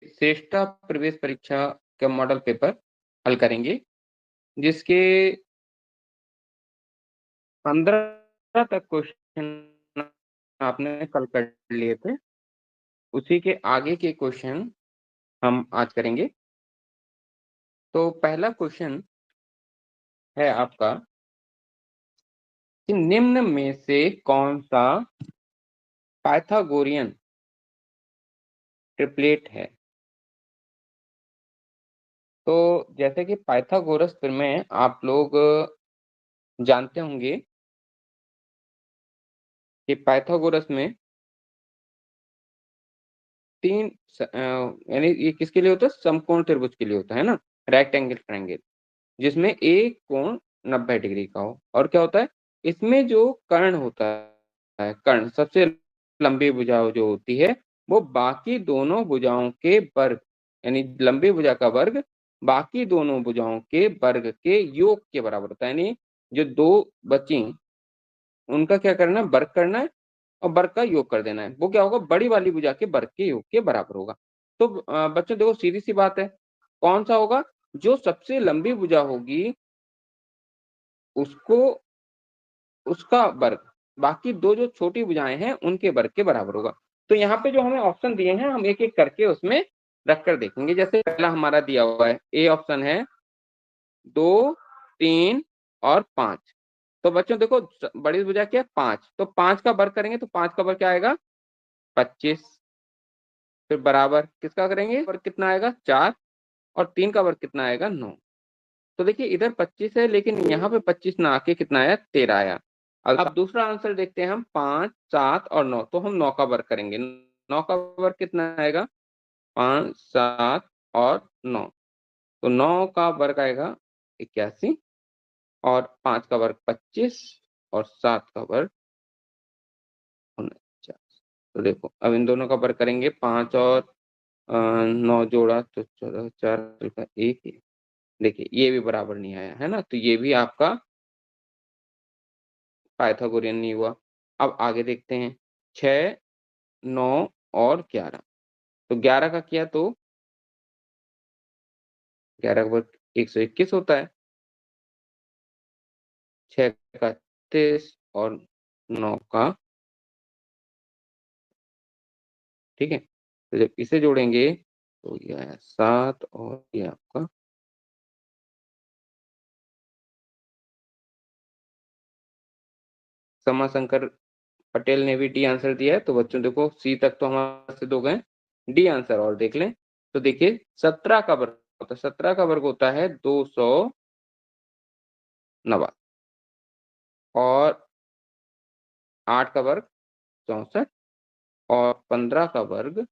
श्रेष्ठा प्रवेश परीक्षा का मॉडल पेपर हल करेंगे, जिसके 15 तक क्वेश्चन आपने कल कर लिए थे। उसी के आगे के क्वेश्चन हम आज करेंगे। तो पहला क्वेश्चन है आपका कि निम्न में से कौन-सा पाइथागोरियन ट्रिप्लेट है? तो जैसे कि पाइथागोरस प्रमेय आप लोग जानते होंगे कि पाइथागोरस में 3 यानी ये किसके लिए होता है? समकोण त्रिभुज के लिए होता है ना? रेक्टेंगल ट्रायंगल, जिसमें एक कोण 90 डिग्री का हो। और क्या होता है? इसमें जो कर्ण होता है, कर्ण सबसे लंबी भुजा जो होती है, वो बाकी दोनों भुजाओं के वर्ग, यानी लंबी भुजा का वर्ग बाकी दोनों भुजाओं के वर्ग के योग के बराबर होता है। यानी जो 2 बची, उनका क्या करना है? वर्ग करना है और वर्ग का योग कर देना है। वो क्या होगा? बड़ी वाली भुजा के वर्ग के योग के बराबर होगा। तो बच्चों देखो, सीधी-सी बात है, कौन-सा होगा? जो सबसे लंबी भुजा होगी, उसको उसका वर्ग बाकी 2 जो छोटी भुजाएँ हैं, उनके वर्ग के बराबर होगा। तो यहाँ पे जो हमें ऑप्शन दिए हैं, हम एक-एक करके उसमें रख कर देखेंगे। जैसे पहला हमारा दिया हुआ है, ए ऑप्शन है 2, 3 और 5। तो बच्चों देखो, बड़ी भुजा क्या है? 5। तो 5 का वर्ग करेंगे तो 5 का वर्ग क्या आएगा? 25। फिर बराबर किसका करेंगे? वर्ग कितना आएगा? 4। और 3 का वर्ग कितना आएगा? 9। तो देखिए, इधर 25 है, लेकिन यहाँ पे 25 ना आके कितना आया? 13 आया। अब दूसरा आंसर देखते हैं हम, 5, 7 और 9। तो हम 9 का वर्ग करेंगे। 9 का वर्ग कितना आएगा? 5, 7 और 9। तो 9 का वर्ग आएगा 81 और 5 का वर्ग 25 और 7 का वर्ग 49। तो देखो, अब इन दोनों का वर्ग करेंगे, 5 और 9 जोड़ा तो 14, 4 का 1 ही। देखिए, ये भी बराबर नहीं आया, है ना? तो ये भी आपका पाइथागोरियन नहीं हुआ। अब आगे देखते हैं, 6, 9 और 11। तो 11 का किया तो 11 का वर्ग 121 होता है। 6 का 33 और 9 का, ठीक है? तो जब इसे जोड़ेंगे तो ये आया 7 और ये आपका समाशंकर पटेल ने भी डी आंसर दिया है। तो बच्चों देखो, सी तक तो हमारे से 2 गए। डी आंसर और देख लें। तो देखिए, 17 का वर्ग होता है, 17 का वर्ग होता है 290 और 8 का वर्ग 64 और 15 का वर्ग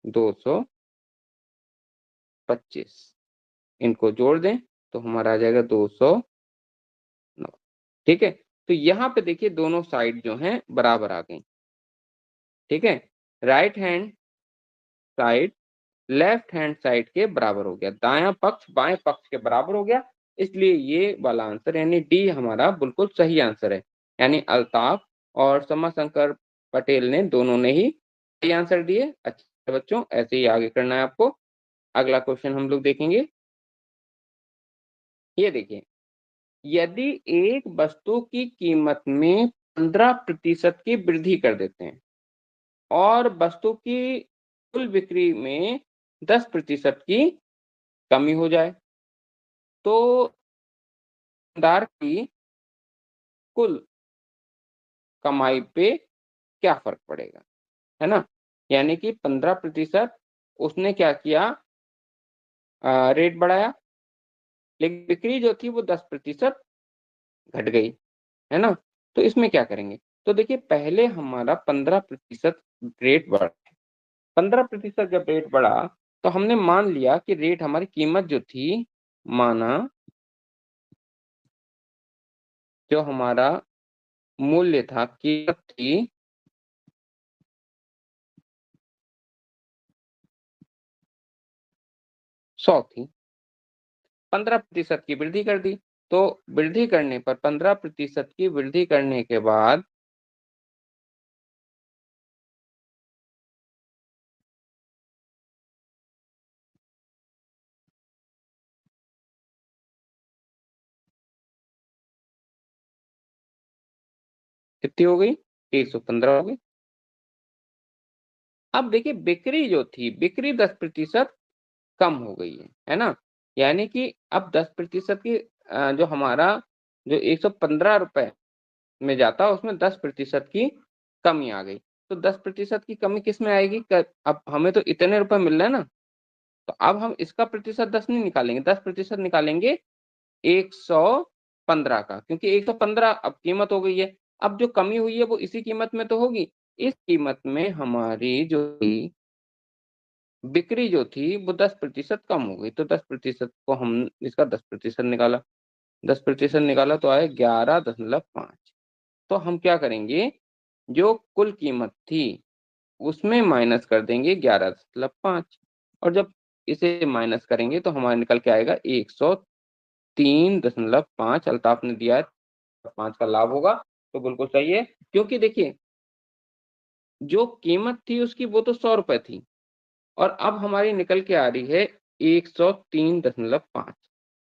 225। इनको जोड़ दें तो हमारा आ जाएगा 209। ठीक है? तो यहाँ पे देखिए, दोनों साइड जो हैं बराबर आ गई। ठीक है? Right hand side left hand side के बराबर हो गया। दायाँ पक्ष बाएँ पक्ष के बराबर हो गया। इसलिए ये वाला आंसर यानी डी हमारा बिल्कुल सही आंसर है। यानी अल्ताफ और समाशंकर पटेल ने दोनों ने ही सही आंसर दिए। अच्छा बच्चों, ऐसे ही आगे करना है आपको। अगला क्वेश्चन हम लोग देखेंगे। ये देखिए, यदि एक वस्तु की कीमत में 15% की वृद्धि कर देते हैं और वस्तु की कुल बिक्री में 10% की कमी हो जाए, तो दुकानदार की कुल कमाई पे क्या फ़र्क पड़ेगा, है ना? यानी कि 15% उसने क्या किया, रेट बढ़ाया, लेकिन बिक्री जो थी वो 10% घट गई, है ना? तो इसमें क्या करेंगे? तो देखिए, पहले हमारा 15% रेट बढ़ा। 15% जब रेट बढ़ा, तो हमने मान लिया कि रेट हमारी कीमत जो थी, माना जो हमारा मूल्य था, कीमत थी 100 थी। 15% की वृद्धि कर दी। तो वृद्धि करने पर 15% की वृद्धि करने के बाद कितनी हो गई? 115 हो गई। अब देखिए बिक्री जो थी, बिक्री 10% कम हो गई है ना? यानी कि अब 10% की जो हमारा जो ₹115 में जाता उसमें 10% की कमी आ गई। तो 10% की कमी किसमें आएगी? क अब हमें तो इतने रुपए मिल रहे हैं ना, तो अब हम इसका प्रतिशत 10 नहीं निकालेंगे, 10% निकालेंगे 115 का, क्योंकि 115 अब कीमत हो गई है। अब जो कमी हुई है वो इसी कीमत में तो होगी। इस कीमत में हमारी जो थी, बिक्री जो थी वो 10% कम हो गई। तो 10% को हम इसका 10% निकाला, 10% निकाला तो आया 11.5। तो हम क्या करेंगे, जो कुल कीमत थी उसमें माइनस कर देंगे 11.5 और जब इसे माइनस करेंगे तो हमारा निकल के आएगा 103.5। अल्ताफ ने दिया है 5 का लाभ होगा, तो बिल्कुल सही है। क्योंकि देखिए, जो कीमत थी उसकी वो तो ₹100 थी और अब हमारी निकल के आ रही है 103.5।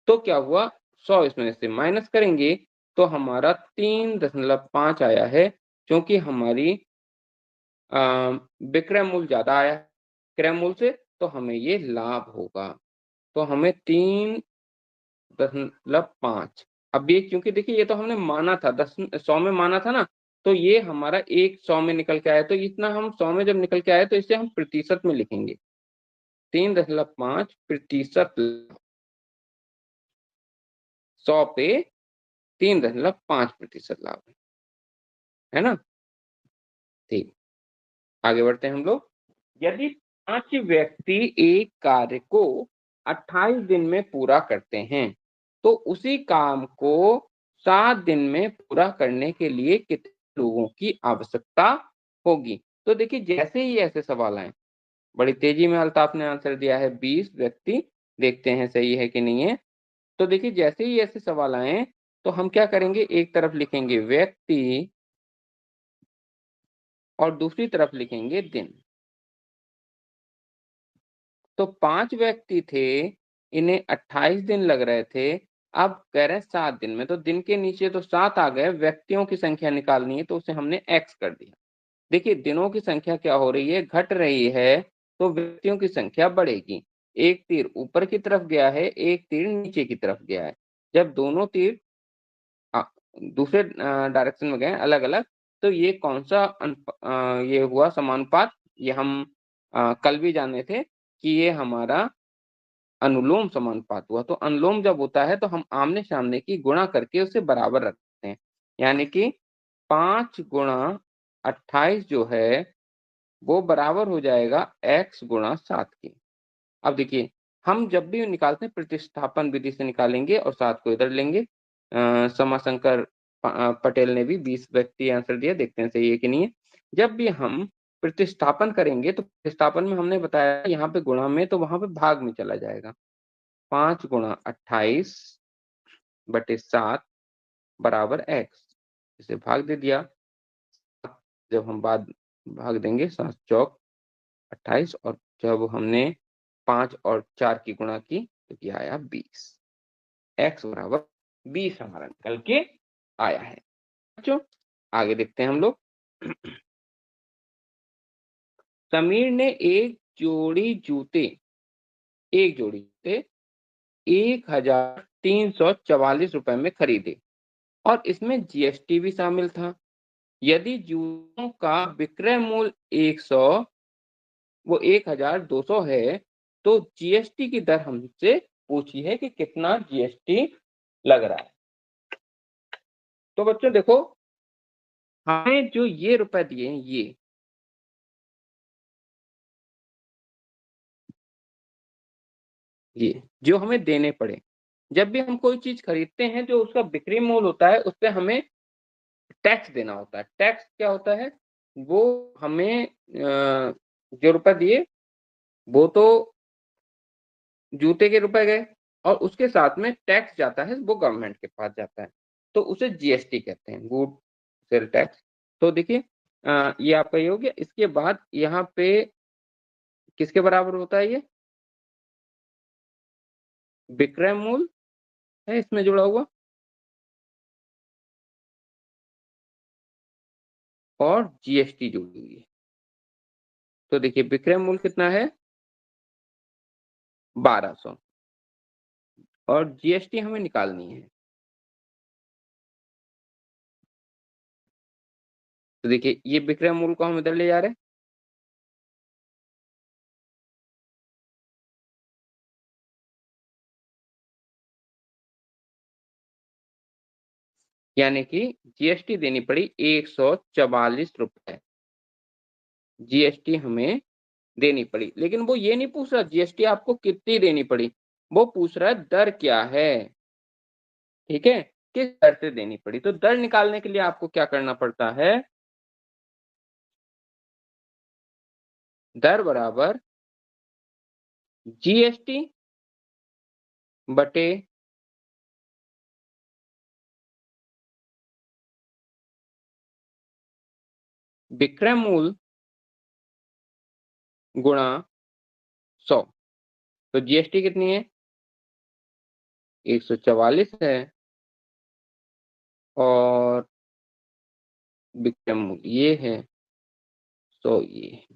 तो क्या हुआ, 100 इसमें से माइनस करेंगे तो हमारा 3.5 आया है, क्योंकि हमारी अ, विक्रय मूल्य ज़्यादा आया है क्रय मूल्य से, तो हमें ये लाभ होगा। तो हमें 3.5। अब ये क्योंकि देखिए ये तो हमने माना था 100 में माना था ना, तो ये हमारा एक 100 में निकल के आया, तो इतना हम 100 में जब निकल के आए तो इसे हम प्रतिशत में लिखेंगे। 3.5% 100 पे 3.5% लाभ है ना? ठीक, आगे बढ़ते हैं हम लोग। यदि 5 व्यक्ति एक कार्य को 28 दिन में पूरा करते हैं, तो उसी काम को 7 दिन में पूरा करने के लिए कितने लोगों की आवश्यकता होगी? तो देखिए जैसे ही ऐसे सवाल आएँ, बड़ी तेज़ी में अल्ताफ ने आंसर दिया है 20 व्यक्ति, देखते हैं सही है कि नहीं है। तो देखिए जैसे ही ऐसे सवाल आएँ, तो हम क्या करेंगे, एक तरफ लिखेंगे व्यक्ति और दूसरी तरफ लिखेंगे दिन। तो 5 व्यक्ति थे, इन्हें 28 दिन लग रहे थे, अब कह रहे हैं 7 दिन में, तो दिन के नीचे तो 7 आ गए, व्यक्तियों की संख्या निकालनी है तो उसे हमने x कर दिया। देखिए दिनों की संख्या क्या हो रही है, घट रही है, तो व्यक्तियों की संख्या बढ़ेगी। एक तीर ऊपर की तरफ गया है, एक तीर नीचे की तरफ गया है। जब दोनों तीर अ, दूसरे डायरेक्शन में गए अलग-अलग, तो ये कौन-सा ये हुआ समानुपात, ये हम कल भी जाने थे कि ये हमारा अनुलोम समानुपात हुआ। तो अनुलोम जब होता है तो हम आमने-सामने की गुणा करके उसे बराबर रखते हैं। यानी कि 5 गुणा 28 जो है, वो बराबर हो जाएगा x गुणा 7 के। अब देखिए, हम जब भी निकालते हैं प्रतिस्थापन विधि से निकालेंगे और 7 को इधर लेंगे। समाशंकर पटेल ने भी 20 व्यक्ति आंसर दिया, देखते हैं सही है कि नहीं है। जब भी हम प्रतिस्थापन करेंगे तो प्रतिस्थापन में हमने बताया यहाँ पे गुणा में, तो वहाँ पे भाग में चला जाएगा। 5 गुणा 28 बटे 7 बराबर x, इसे भाग दे दिया। जब हम बाद भाग देंगे 7 चौक 28 और जब हमने 5 और 4 की गुणा की तो ये आया 20। x बराबर 20 हमारा निकल के आया है। बच्चों आगे देखते हैं हम लोग। समीर ने एक जोड़ी जूते 1344 रुपए में खरीदे और इसमें जीएसटी भी शामिल था। यदि जूतों का विक्रय मूल्य 100 वो 1200 है, तो जीएसटी की दर हमसे पूछी है कि कितना जीएसटी लग रहा है। तो बच्चों देखो, हमें जो ये रुपए दिए हैं ये जो हमें देने पड़े। जब भी हम कोई चीज़ खरीदते हैं जो उसका बिक्री मूल्य होता है, उसपे हमें टैक्स देना होता है। टैक्स क्या होता है? वो हमें जो रुपए दिए, वो तो जूते के रुपए गए और उसके साथ में टैक्स जाता है, वो गवर्नमेंट के पास जाता है। तो उसे जीएसटी कहते हैं, गुड सेल टैक्स। तो देखिए ये आपका ये हो गया। इसके बाद यहाँ पे किसके बराबर होता है ये? विक्रय मूल्य है इसमें जुड़ा हुआ। और जीएसटी जुड़ी हुई है। तो देखिए विक्रय मूल्य कितना है 1200 और जीएसटी हमें निकालनी है। तो देखिए ये विक्रय मूल्य को हम इधर ले जा रहे हैं। यानी कि जीएसटी देनी पड़ी 144 रुपए। जीएसटी हमें देनी पड़ी, लेकिन वो ये नहीं पूछ रहा जीएसटी आपको कितनी देनी पड़ी, वो पूछ रहा है दर क्या है, ठीक है? किस दर से देनी पड़ी। तो दर निकालने के लिए आपको क्या करना पड़ता है, दर बराबर जीएसटी बटे विक्रय मूल्य गुणा 100। तो जीएसटी कितनी है 144 है और विक्रय मूल्य ये है 100, ये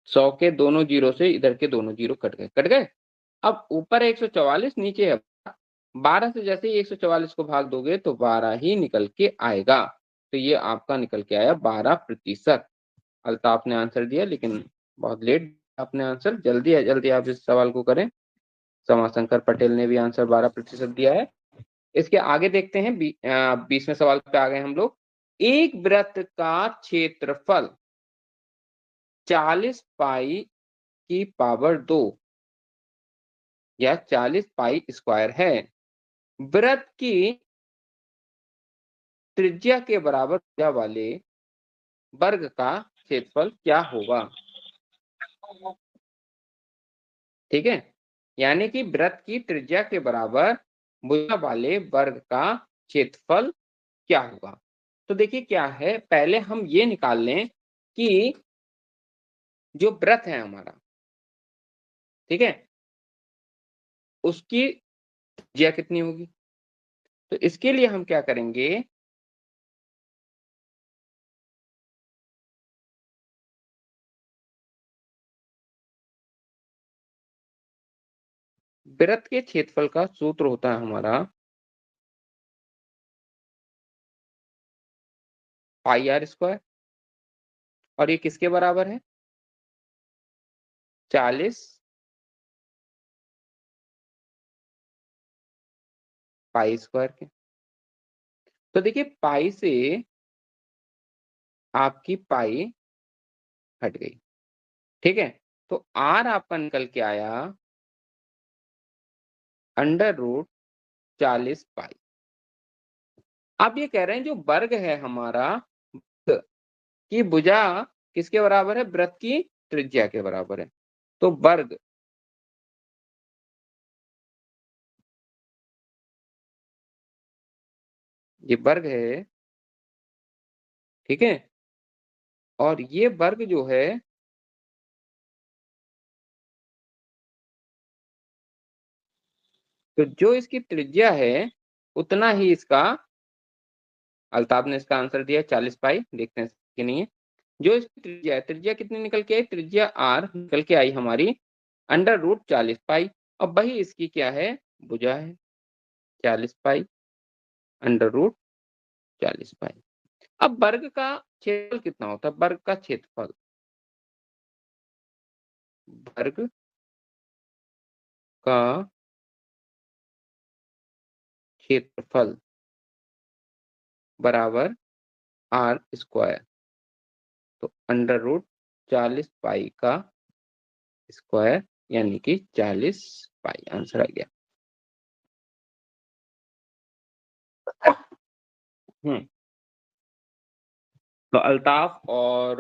100 के दोनों जीरो से इधर के दोनों जीरो कट गए। अब ऊपर 144 नीचे है 12 से, जैसे ही 144 को भाग दोगे तो 12 ही निकल के आएगा। तो ये आपका निकल के आया 12%। अल्ताफ ने आंसर दिया, लेकिन बहुत लेट आपने आंसर, जल्दी है, जल्दी आप इस सवाल को करें। समाशंकर पटेल ने भी आंसर 12% दिया है। इसके आगे देखते हैं 20वें सवाल पे आ गए हम लोग। एक वृत्त का क्षेत्रफल 40 पाई की पावर 2 या 40 पाई स्क्वायर है। वृत्त की त्रिज्या के बराबर त्रिज्या वाले वर्ग का क्षेत्रफल क्या होगा, ठीक है? यानी कि वृत्त की त्रिज्या के बराबर भुजा वाले वर्ग का क्षेत्रफल क्या होगा। तो देखिए क्या है, पहले हम ये निकाल लें कि जो वृत्त है हमारा, ठीक है, उसकी त्रिज्या कितनी होगी। तो इसके लिए हम क्या करेंगे, वृत्त के क्षेत्रफल का सूत्र होता है हमारा पाई आर स्क्वायर, और ये किसके बराबर है 40 पाई स्क्वायर के। तो देखिए पाई से आपकी पाई हट गई, ठीक है? तो आर आपका निकल के आया अंडर रूट 40 पाई। आप ये कह रहे हैं जो वर्ग है हमारा की भुजा किसके बराबर है, वृत्त की त्रिज्या के बराबर है। तो वर्ग, ये वर्ग है, ठीक है? और ये वर्ग जो है तो जो इसकी त्रिज्या है उतना ही इसका, अल्ताफ ने इसका आंसर दिया 40 पाई, देखते हैं कि नहीं है। जो इसकी त्रिज्या है, त्रिज्या कितनी निकल के आई, त्रिज्या आर निकल के आई हमारी अंडर रूट 40 पाई। अब वही इसकी क्या है, भुजा है 40 पाई अंडर रूट 40 पाई। अब वर्ग का क्षेत्रफल कितना होता है, वर्ग का क्षेत्रफल, वर्ग का क्षेत्रफल बराबर आर स्क्वायर। तो अंडर रूट 40 पाई का स्क्वायर यानी कि 40 पाई आंसर आ गया। हम्म तो अल्ताफ और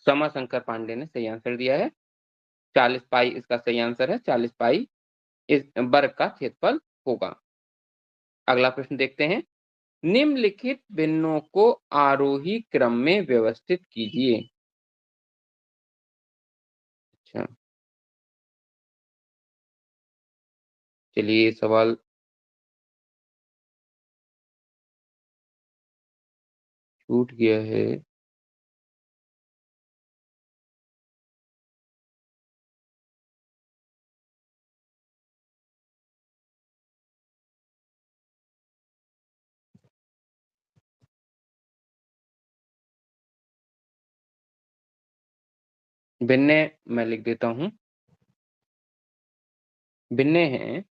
समाशंकर पांडे ने सही आंसर दिया है। 40 पाई इसका सही आंसर है, 40 पाई इस वर्ग का क्षेत्रफल होगा। अगला प्रश्न देखते हैं। निम्नलिखित भिन्नों को आरोही क्रम में व्यवस्थित कीजिए। अच्छा, चलिए सवाल टूट गया है। भिन्न मैं लिख देता हूँ। भिन्न है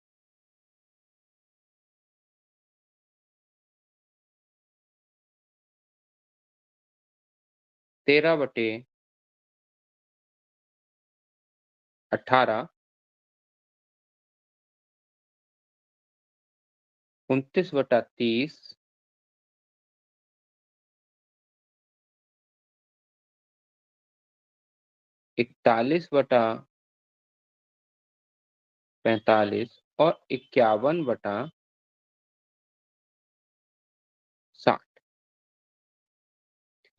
13/18, 29/30, 41/45 और 51/60।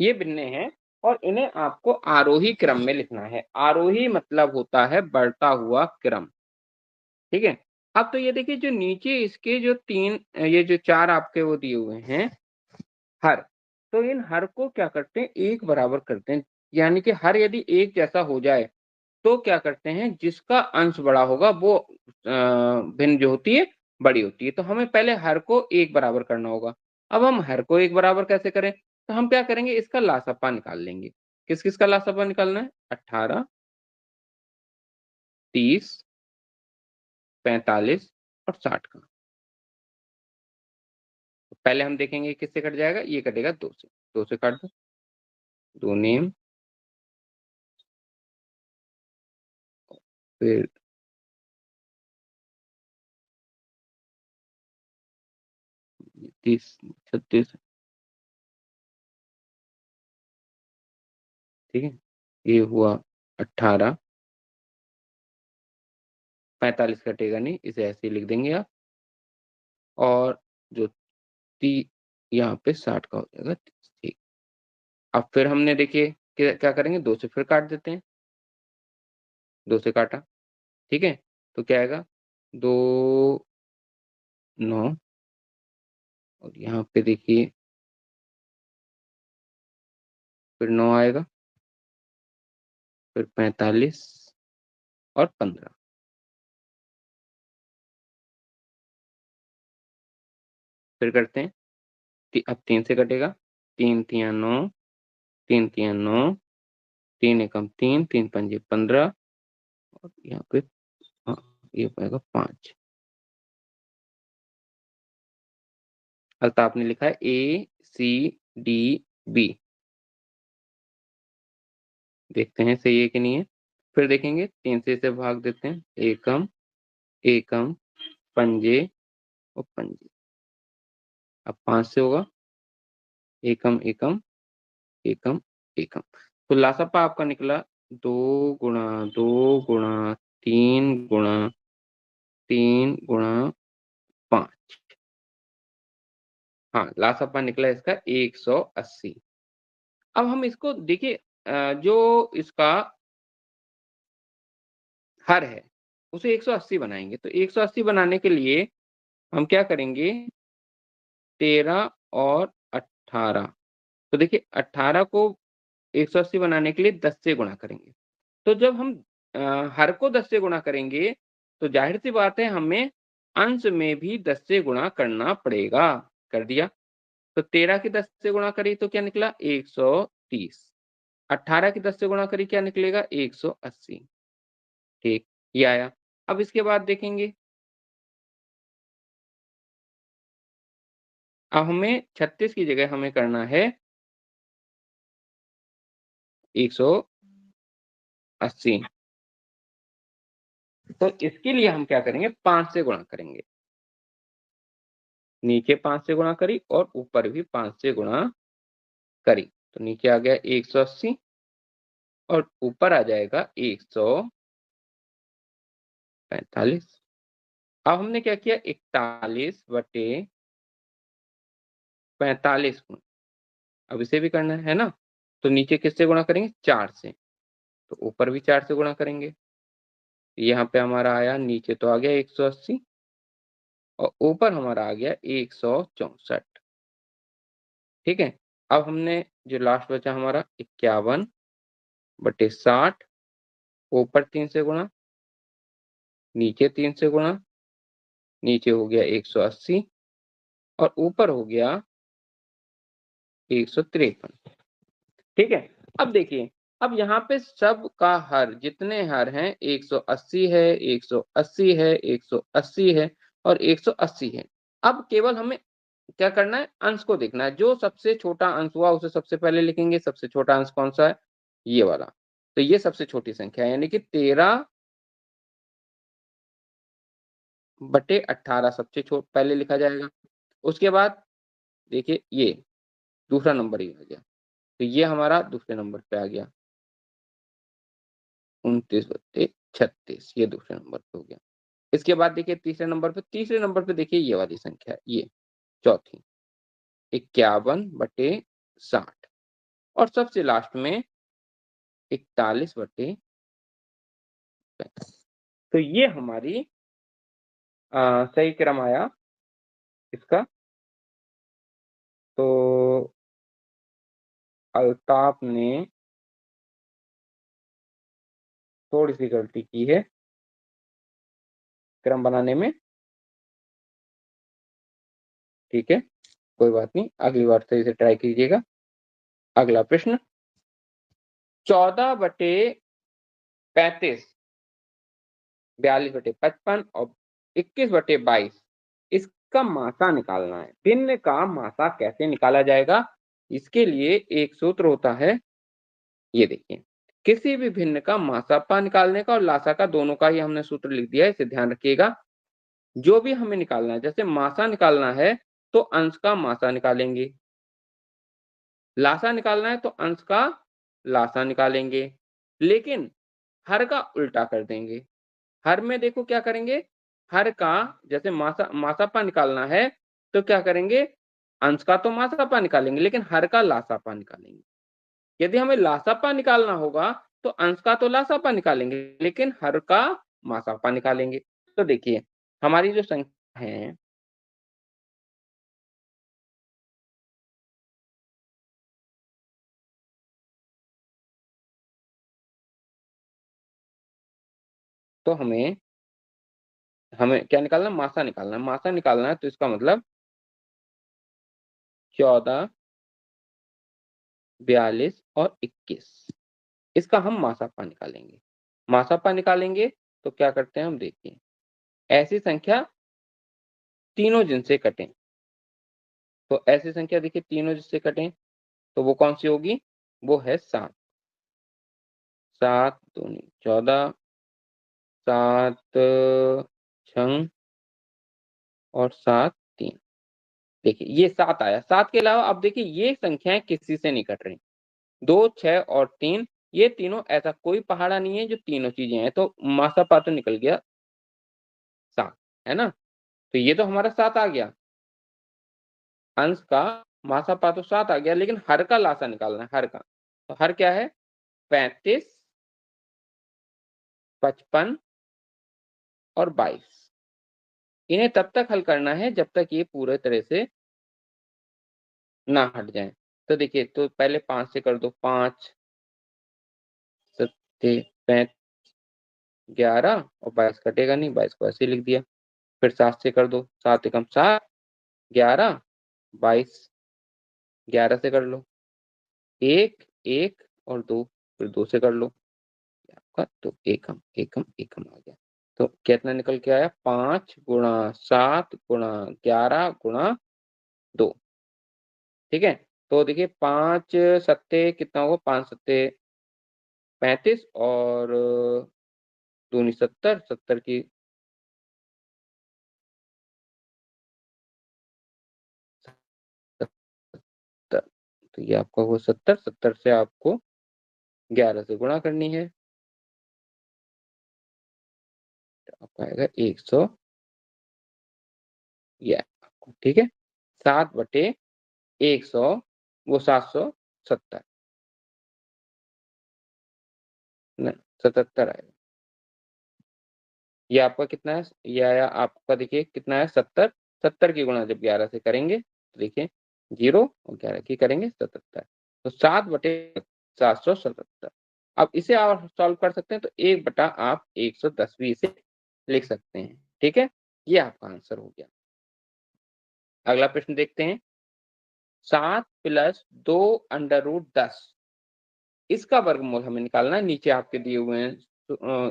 ये भिन्न हैं और इन्हें आपको आरोही क्रम में लिखना है। आरोही मतलब होता है बढ़ता हुआ क्रम, ठीक है? अब तो ये देखिए जो नीचे इसके जो 3 ये जो 4 आपके वो दिए हुए हैं हर, तो इन हर को क्या करते हैं एक बराबर करते हैं। यानी कि हर यदि एक जैसा हो जाए, तो क्या करते हैं जिसका अंश बड़ा होगा वो भिन्न जो होती है, बड़ी होती है। तो हमें पहले हर को एक बराबर करना होगा। अब हम हर को एक बराबर कैसे करें? तो हम क्या करेंगे इसका लासपा निकाल लेंगे। किस-किस का लासपा निकालना है? 18, 30, 45 और 60 का। तो पहले हम देखेंगे किससे कट जाएगा? ये कटेगा 2 से। 2 से काट दो। 2 नेम फिर 30, 36 ठीक है? ये हुआ 18, 45 कटेगा नहीं, इसे ऐसे ही लिख देंगे आप और जो ती यहाँ पे 60 का हो जाएगा 30 ठीक। अब फिर हमने देखिए क्या करेंगे 2 से फिर काट देते हैं, 2 से काटा, ठीक है? तो क्या आएगा 2, 9 और यहाँ पे देखिए फिर 9 आएगा, फिर 45 और 15 फिर करते हैं अब 3 से कटेगा, 3 तिया 9, 3 तिया 9, 3 एकम 3, 3 पंजे 15 और यहाँ पे हाँ, ये हो पाएगा 5। अतः आपने लिखा है ए, सी, डी, बी। देखते हैं सही है कि नहीं है। फिर देखेंगे 3 से इसे भाग देते हैं। एकम, एकम, पंजे और पंजे। अब 5 से होगा एकम, एकम, एकम, एकम। तो लासापा आपका निकला 2 गुणा 2 गुणा 3 गुणा 3 गुणा 5। हाँ, लासापा निकला इसका 180। अब हम इसको देखिए जो इसका हर है, उसे 180 बनाएँगे। तो 180 बनाने के लिए हम क्या करेंगे 13 और 18 तो देखिए 18 को 180 बनाने के लिए 10 से गुणा करेंगे। तो जब हम हर को 10 से गुणा करेंगे, तो ज़ाहिर-सी बात है हमें अंश में भी 10 से गुणा करना पड़ेगा। कर दिया। तो 13 की 10 से गुणा करी तो क्या निकला 130। 18 की 10 से गुणा करी क्या निकलेगा 180। ठीक, ये आया। अब इसके बाद देखेंगे अब हमें 36 की जगह हमें करना है 180। तो इसके लिए हम क्या करेंगे 5 से गुणा करेंगे। नीचे 5 से गुणा करी और ऊपर भी 5 से गुणा करी। तो नीचे आ गया 180 और ऊपर आ जाएगा 145। अब हमने क्या किया 41/45 गुणा अब इसे भी करना है ना? तो नीचे किससे गुणा करेंगे 4 से, तो ऊपर भी 4 से गुणा करेंगे। यहाँ पे हमारा आया नीचे तो आ गया 180 और ऊपर हमारा आ गया 164 ठीक है? अब हमने जो लास्ट बचा हमारा 51/60, ऊपर 3 से गुणा, नीचे 3 से गुणा, नीचे हो गया 180 और ऊपर हो गया 153। ठीक है। अब देखिए, अब यहाँ पे सब का हर, जितने हर हैं 180 है, 180 है, 180 है और 180 है। अब केवल हमें क्या करना है, अंश को देखना है। जो सबसे छोटा अंश हुआ उसे सबसे पहले लिखेंगे। सबसे छोटा अंश कौन सा है, ये वाला। तो ये सबसे छोटी संख्या है, यानी कि 13/18 सबसे पहले लिखा जाएगा। उसके बाद देखिए ये दूसरा नंबर ही आ गया, तो ये हमारा दूसरे नंबर पे आ गया 29/36, ये दूसरे नंबर पे हो गया। इसके बाद देखिए तीसरे नंबर पे देखिए ये वाली संख्या है, ये चौथी 51/60 और सबसे लास्ट में 41/35। तो ये हमारी सही क्रम आया इसका। तो अल्ताफ ने थोड़ी सी गलती की है क्रम बनाने में। ठीक है, कोई बात नहीं, अगली बार सही से ट्राई कीजिएगा। अगला प्रश्न, 14/35, 42/55 और 21/22, इसका मासा निकालना है। भिन्न का मासा कैसे निकाला जाएगा, इसके लिए एक सूत्र होता है, ये देखिए। किसी भी भिन्न का मासापा निकालने का और लासा का, दोनों का ही हमने सूत्र लिख दिया है, इसे ध्यान रखिएगा। जो भी हमें निकालना है, जैसे मासा निकालना है तो अंश का मासा निकालेंगे, लासा निकालना है तो अंश का लासा निकालेंगे, लेकिन हर का उल्टा कर देंगे। हर में देखो क्या करेंगे, हर का जैसे मासापा निकालना है तो क्या करेंगे, अंश का तो मासापा निकालेंगे लेकिन हर का लासापा निकालेंगे। यदि हमें लासापा निकालना होगा तो अंश का तो लासापा निकालेंगे लेकिन हर का मासापा निकालेंगे। तो देखिए हमारी जो संख्या है, तो हमें हमें क्या निकालना है, मासा निकालना है। मासा निकालना है तो इसका मतलब 14, 42 और 21, इसका हम मासापा निकालेंगे। मासापा निकालेंगे तो क्या करते हैं हम, देखिए ऐसी संख्या तीनों जिनसे कटें। तो ऐसी संख्या देखिए तीनों जिससे कटें तो वो कौन सी होगी, वो है 7। 7 दूनी 14, 7 छंग और 7 3। देखिए ये 7 आया। 7 के अलावा अब देखिए ये संख्याएं किसी से नहीं कट रही। 2, 6 और 3, ये तीनों, ऐसा कोई पहाड़ा नहीं है जो तीनों चीजें हैं, तो मासापा तो निकल गया 7, है ना। तो ये तो हमारा 7 आ गया, अंश का मासापा तो 7 आ गया, लेकिन हर का लासा निकालना है, हर का। तो हर क्या है, 35, 55 और 22। इन्हें तब तक हल करना है जब तक ये पूरे तरह से ना हट जाए। तो देखिए, तो पहले 5 से कर दो, 5 सत्ते 11 और 22 कटेगा नहीं, 22 को ऐसे ही लिख दिया। फिर 7 से कर दो, 7 एकम 7, 11, 22, 11 से कर लो, 1 1 और 2, फिर 2 से कर लो आपका, तो एकम एकम एकम आ गया। तो कितना निकल के आया, 5 गुणा 7 गुणा 11 गुणा 2। ठीक है, तो देखिए 5 सत्ते कितना होगा, 5 सत्ते 35 और दूनी 70, 70 की 70, तो ये आपका वो 70, 70 से आपको 11 से गुणा करनी है, तो आपका आएगा 100, ये आपको ठीक है। 7/100 वो 770 न 77 आएगा। ये आपका कितना है, ये आया आपका, देखिए कितना है 70, 70 की गुणा जब 11 से करेंगे तो देखिए 0 और 11 की करेंगे 77। तो 7/777। अब इसे आप सॉल्व कर सकते हैं, तो 1/, आप 110 भी इसे लिख सकते हैं। ठीक है, ये आपका आंसर हो गया। अगला प्रश्न देखते हैं। 7 + 2 √ 10, इसका वर्गमूल हमें निकालना है। नीचे आपके दिए हुए हैं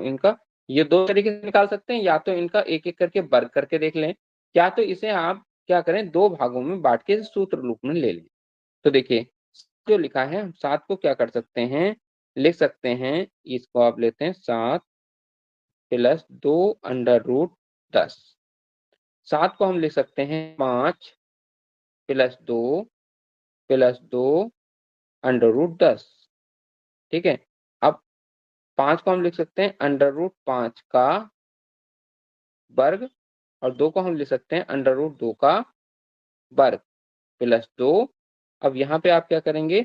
इनका, ये 2 तरीके से निकाल सकते हैं, या तो इनका एक-एक करके वर्ग करके देख लें, या तो इसे आप क्या करें, 2 भागों में बाँट के सूत्र रूप में ले लें। तो देखिए, जो लिखा है, हम 7 को क्या कर सकते हैं, लिख सकते हैं, इसको आप लेते हैं 7 + 2 √ 10। 7 को हम लिख सकते हैं 5 + 2 + 2 √10। ठीक है? अब 5 को हम लिख सकते हैं √5 का वर्ग, और 2 को हम लिख सकते हैं √2 का वर्ग प्लस 2। अब यहाँ पे आप क्या करेंगे,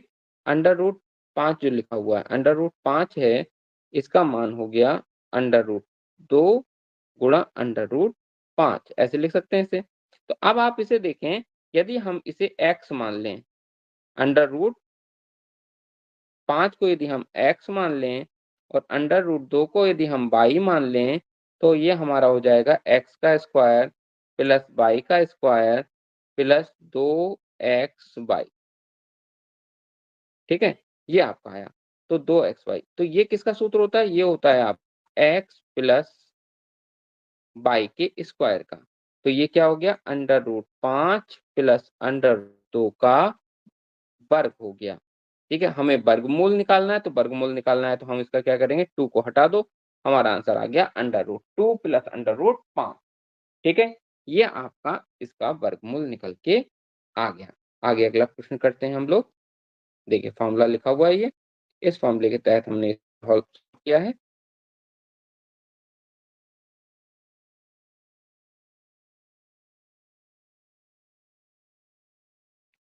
√5 जो लिखा हुआ है, √5 है, इसका मान हो गया √2 गुणा √5, ऐसे लिख सकते हैं इसे। तो अब आप इसे देखें, यदि हम इसे x मान लें, √5 को यदि हम x मान लें और √2 को यदि हम y मान लें, तो ये हमारा हो जाएगा x का स्क्वायर प्लस y का स्क्वायर प्लस 2xy। ठीक है? ये आपका आया। तो 2xy, तो ये किसका सूत्र होता है? ये होता है आप x प्लस y के स्क्वायर का। तो ये क्या हो गया, √5 प्लस √2 का वर्ग हो गया। ठीक है? हमें वर्गमूल निकालना है, तो वर्गमूल निकालना है तो हम इसका क्या करेंगे, 2 को हटा दो, हमारा आंसर आ गया √2 प्लस √5। ठीक है? ये आपका इसका वर्गमूल निकल के आ गया। आगे अगला प्रश्न करते हैं हम लोग। देखिए, फ़ॉर्मूला लिखा हुआ है ये। इस फ़ॉर्मूले के तहत हमने सॉल्व किया है।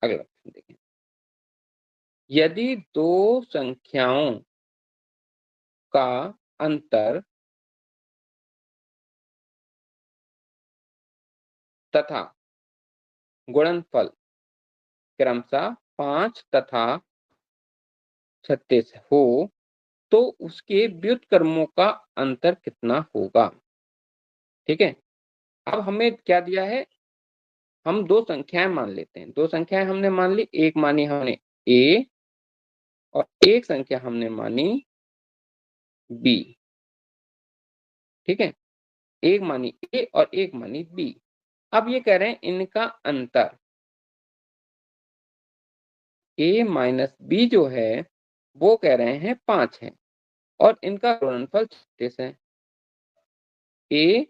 अगला प्रश्न देखें। यदि 2 संख्याओं का अंतर तथा गुणनफल क्रमशः 5 तथा 36 हो, तो उसके व्युत्क्रमों का अंतर कितना होगा? ठीक है? अब हमें क्या दिया है, हम 2 संख्याएँ मान लेते हैं। 2 संख्याएँ हमने मान ली, एक मानी हमने A और एक संख्या हमने मानी B। ठीक है? एक मानी A और एक मानी B। अब ये कह रहे हैं इनका अंतर A माइनस B जो है, वो कह रहे हैं 5 है, और इनका गुणनफल 36 है। A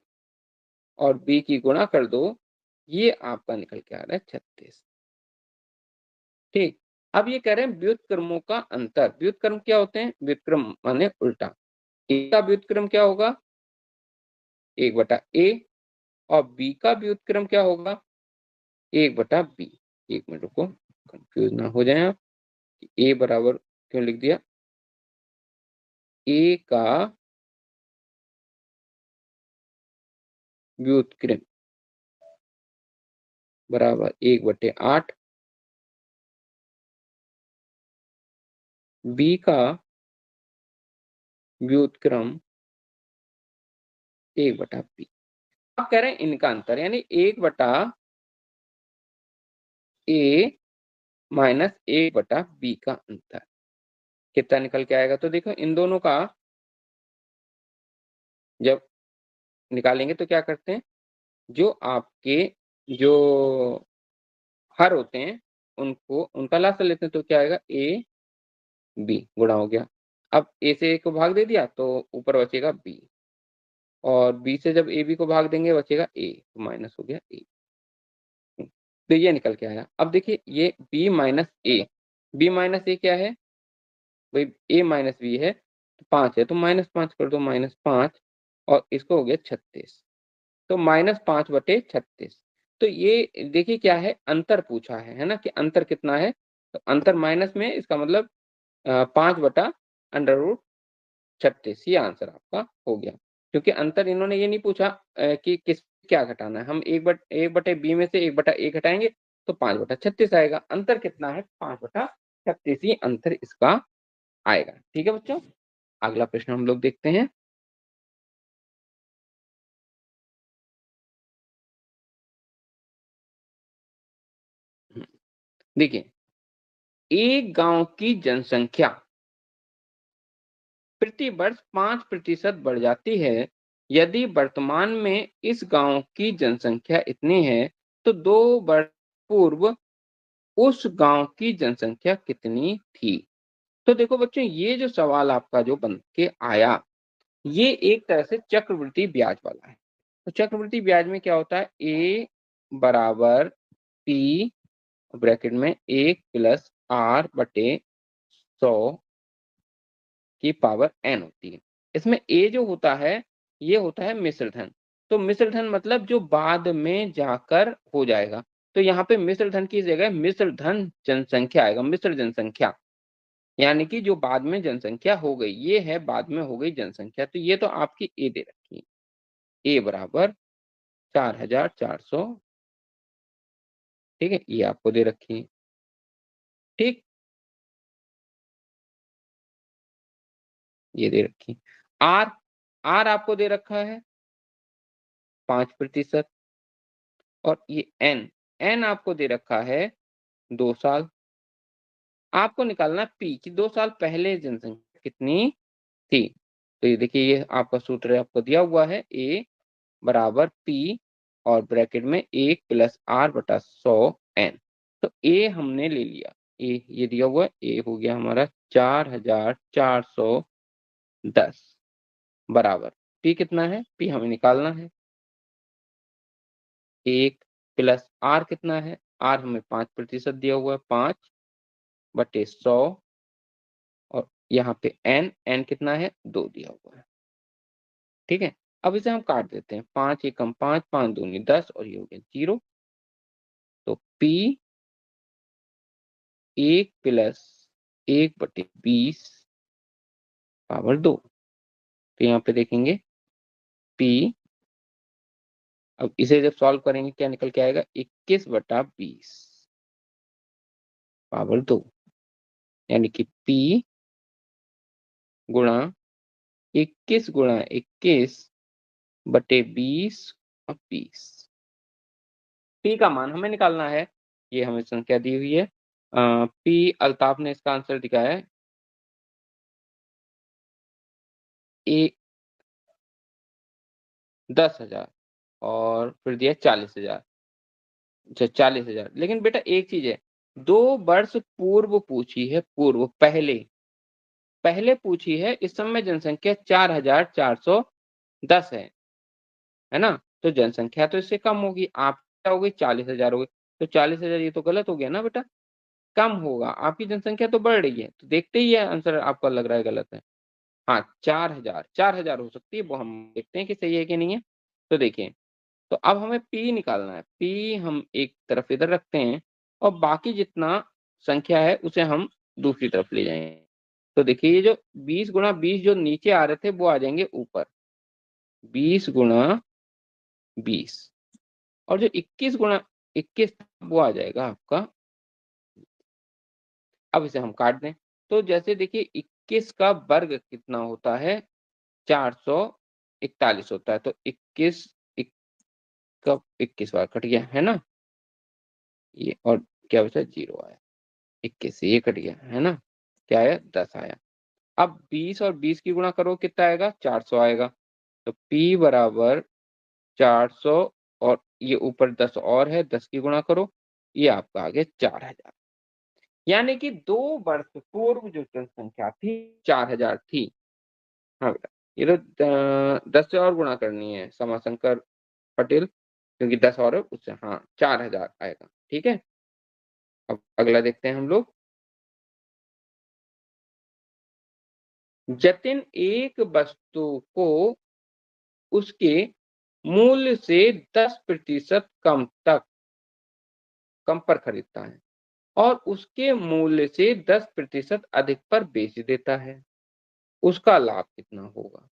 और B की गुणा कर दो, ये आपका निकल के आ रहा है 36। ठीक। अब ये कह रहे हैं व्युत्क्रमों का अंतर। व्युत्क्रम क्या होते हैं? व्युत्क्रम माने उल्टा। A का व्युत्क्रम क्या होगा? 1/A, और B का व्युत्क्रम क्या होगा? 1/B। 1 मिनट रुको, कंफ्यूज ना हो जाएं आप। A बराबर क्यों लिख दिया? A का व्युत्क्रम बराबर 1/8, B का व्युत्क्रम 1/B। अब कह रहे हैं इनका अंतर, यानी 1/A माइनस 1/B का अंतर कितना निकल के आएगा? तो देखो, इन दोनों का जब निकालेंगे तो क्या करते हैं, जो आपके जो हर होते हैं, उनको उनका लासा लेते हैं, तो क्या आएगा, A B गुणा हो गया। अब A से A को भाग दे दिया तो ऊपर बचेगा B, और B से जब AB को भाग देंगे बचेगा A, तो माइनस हो गया A। तो ये निकल के आया। अब देखिए, ये B minus A, B minus A क्या है भाई? A माइनस B है, तो 5 है, तो -5 कर दो, -5, और इसको हो गया 36, तो -5/36। तो ये देखिए क्या है, अंतर पूछा है ना, कि अंतर कितना है? तो अंतर माइनस में, इसका मतलब 5/√36, ये आंसर आपका हो गया। क्योंकि अंतर इन्होंने ये नहीं पूछा कि किस क्या घटाना है। हम 1/B में से 1/A घटाएँगे, तो 5/36 आएगा। अंतर कितना है? 5/36 ही अंतर इसका आएगा। ठीक है बच्चों, अगला प्रश्न हम लोग देखते हैं। देखिए, एक गांव की जनसंख्या प्रति वर्ष 5% बढ़ जाती है। यदि वर्तमान में इस गांव की जनसंख्या इतनी है, तो 2 वर्ष पूर्व उस गांव की जनसंख्या कितनी थी? तो देखो बच्चों, ये जो सवाल आपका जो बन के आया, ये एक तरह से चक्रवृद्धि ब्याज वाला है। तो चक्रवृद्धि ब्याज में क्या होता है? ए बराबर पी ब्रैकेट में 1+r/100 की पावर n होती है। इसमें a जो होता है, ये होता है मिश्र धन। तो मिश्र धन मतलब जो बाद में जाकर हो जाएगा। तो यहाँ पे मिश्र धन की जगह मिश्र धन जनसंख्या आएगा, मिश्र जनसंख्या। यानी कि जो बाद में जनसंख्या हो गई, ये है बाद में हो गई जनसंख्या। तो ये तो आपकी ए दे रखी है, ए बराबर 4,400। ठीक है, ये आपको दे रखी है। ठीक, ये दे रखी है। आर, आर आपको दे रखा है 5%। और ये एन, एन आपको दे रखा है 2 साल। आपको निकालना पी की 2 साल पहले जनसंख्या कितनी थी। तो ये देखिए, ये आपका सूत्र आपको दिया हुआ है, ए बराबर पी और ब्रैकेट में 1+r/100n। तो ए हमने ले लिया, ए ये दिया हुआ है, ए हो गया हमारा 4,410 बराबर पी कितना है? पी हमें निकालना है, 1+r कितना है? आर हमें 5% दिया हुआ है, 5/100। और यहाँ पे एन, एन कितना है? 2 दिया हुआ है। ठीक है, अब इसे हम काट देते हैं। 5 एकम 5, 5 दूनी 10 और ये हो गया 0। तो P 1+1/20 पावर 2। तो यहाँ पे देखेंगे P, अब इसे जब सॉल्व करेंगे क्या निकल के आएगा? 21/20 पावर 2। यानी कि P गुणा 21/20 P का मान हमें निकालना है। ये हमें संख्या दी हुई है। P अल्ताफ ने इसका आंसर दिखाया है ए 10,000 और फिर दिया 40,000। अच्छा 40,000, लेकिन बेटा एक चीज है, 2 वर्ष पूर्व पूछी है, पूर्व पहले पहले पूछी है। इस समय जनसंख्या 4,410 है ना? तो जनसंख्या तो इससे कम होगी। आप क्या हो गई? 40,000 हो गई। तो 40,000 ये तो गलत हो गया ना बेटा, कम होगा। आपकी जनसंख्या तो बढ़ रही है, तो देखते ही ये आंसर आपका लग रहा है गलत है। हाँ, 4,000 हो सकती है, वो हम देखते हैं कि सही है कि नहीं है। तो देखिए, तो अब हमें P निकालना है। P हम एक तरफ इधर रखते हैं और बाकी जितना संख्या है उसे हम दूसरी तरफ ले जाएंगे। तो देखिए, ये जो 20 × 20 जो नीचे आ रहे थे वो आ जाएंगे ऊपर, 20 × 20। और जो 21 × 21 वो आ जाएगा आपका। अब इसे हम काट दें। तो जैसे देखिए, 21 का वर्ग कितना होता है? 441 होता है। तो 21 का 21 बार कट गया है ना, ये और क्या बचा? 0 आया। 21 से ये कट गया है ना, क्या आया? 10 आया। अब 20 और 20 की गुणा करो, कितना आएगा? 400 आएगा। तो P बराबर 400 और ये ऊपर 10 और है, 10 की गुणा करो, ये आपका आ गया 4,000। यानी कि 2 वर्ष पूर्व जो जनसंख्या थी 4,000 थी। हाँ बेटा, ये तो 10 से और गुणा करनी है समाशंकर पटेल, क्योंकि 10 और है उससे। हाँ, 4,000 आएगा। ठीक है, अब अगला देखते हैं हम लोग। जतिन एक वस्तु को उसके मूल्य से 10% कम पर खरीदता है और उसके मूल्य से 10% अधिक पर बेच देता है, उसका लाभ कितना होगा?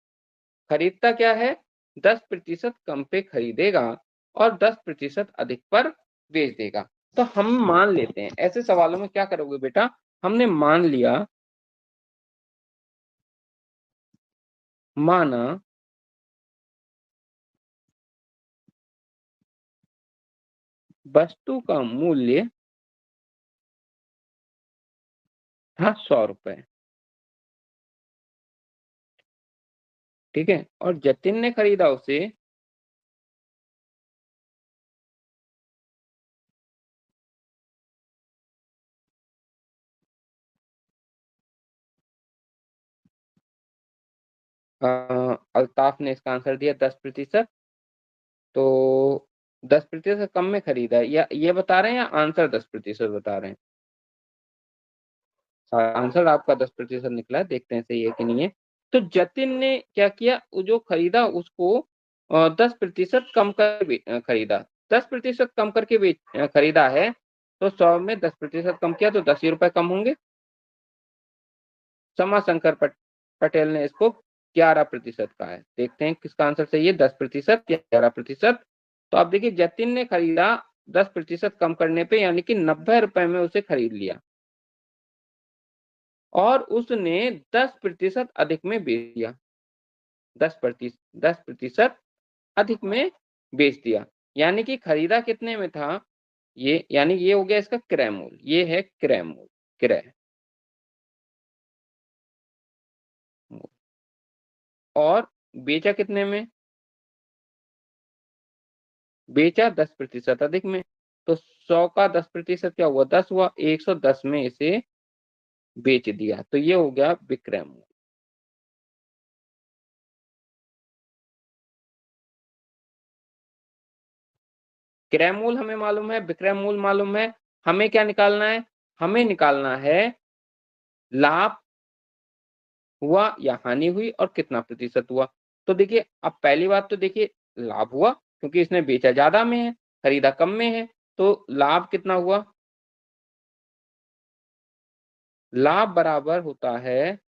खरीदता क्या है? 10% कम पे खरीदेगा और 10% अधिक पर बेच देगा। तो हम मान लेते हैं, ऐसे सवालों में क्या करोगे बेटा, हमने मान लिया, माना, वस्तु का मूल्य था 100 रुपए, ठीक है, और जतिन ने खरीदा उसे 'अल्ताफ ने इसका आंसर दिया 10%, तो 10% कम में खरीदा है, या ये बता रहे हैं या आंसर 10% बता रहे हैं? आंसर आपका 10% निकला है, देखते हैं सही है कि नहीं है। तो जतिन ने क्या किया, वो जो खरीदा उसको 10% कम कर खरीदा। 10% कम करके खरीदा है, तो 100 में 10% कम किया तो 10 ही रुपए कम होंगे। समाशंकर पटेल ने इसको 11% कहा है। देखते हैं किसका आंसर सही है, 10% या 11%। तो आप देखिए, जतिन ने खरीदा 10% कम करने पे, यानी कि 90 रुपए में उसे खरीद लिया, और उसने 10% अधिक में बेच दिया। 10% अधिक में बेच दिया, यानी कि खरीदा कितने में था, ये यानी ये हो गया इसका क्रय मूल्य, ये है क्रय मूल्य, क्रय, और बेचा कितने में, बेचा 10% अधिक में। तो 100 का 10% क्या हुआ, 10 हुआ, 110 में इसे बेच दिया, तो ये हो गया विक्रय मूल्य। क्रय मूल्य हमें मालूम है, विक्रय मूल्य मालूम है, हमें क्या निकालना है, हमें निकालना है लाभ हुआ या हानि हुई और कितना प्रतिशत हुआ। तो देखिए, अब पहली बात तो देखिए, लाभ हुआ क्योंकि इसने बेचा ज्यादा में है, खरीदा कम में है, तो लाभ कितना हुआ, लाभ बराबर होता है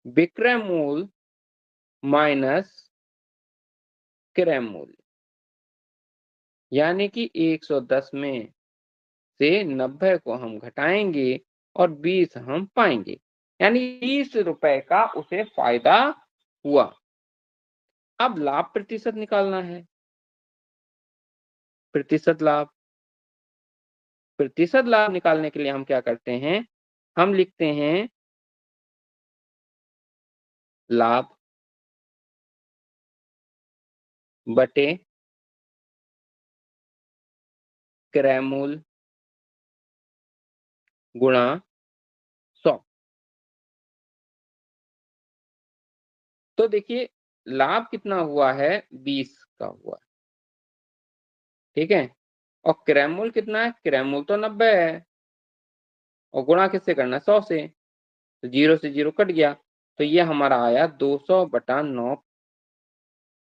विक्रय मूल्य माइनस क्रय मूल्य, यानी कि 110 में से 90 को हम घटाएंगे और 20 हम पाएंगे, यानी 20 रुपए का उसे फायदा हुआ। अब लाभ प्रतिशत निकालना है, प्रतिशत लाभ, प्रतिशत लाभ निकालने के लिए हम क्या करते हैं, हम लिखते हैं लाभ बटे क्रय मूल्य गुणा 100। तो देखिए, लाभ कितना हुआ है, 20 का हुआ, ठीक है, और क्रय मूल्य कितना है, क्रय मूल्य तो 90 है, और गुणा किससे करना है, 100 से, तो 0 से 0 कट गया, तो ये हमारा आया 200/9,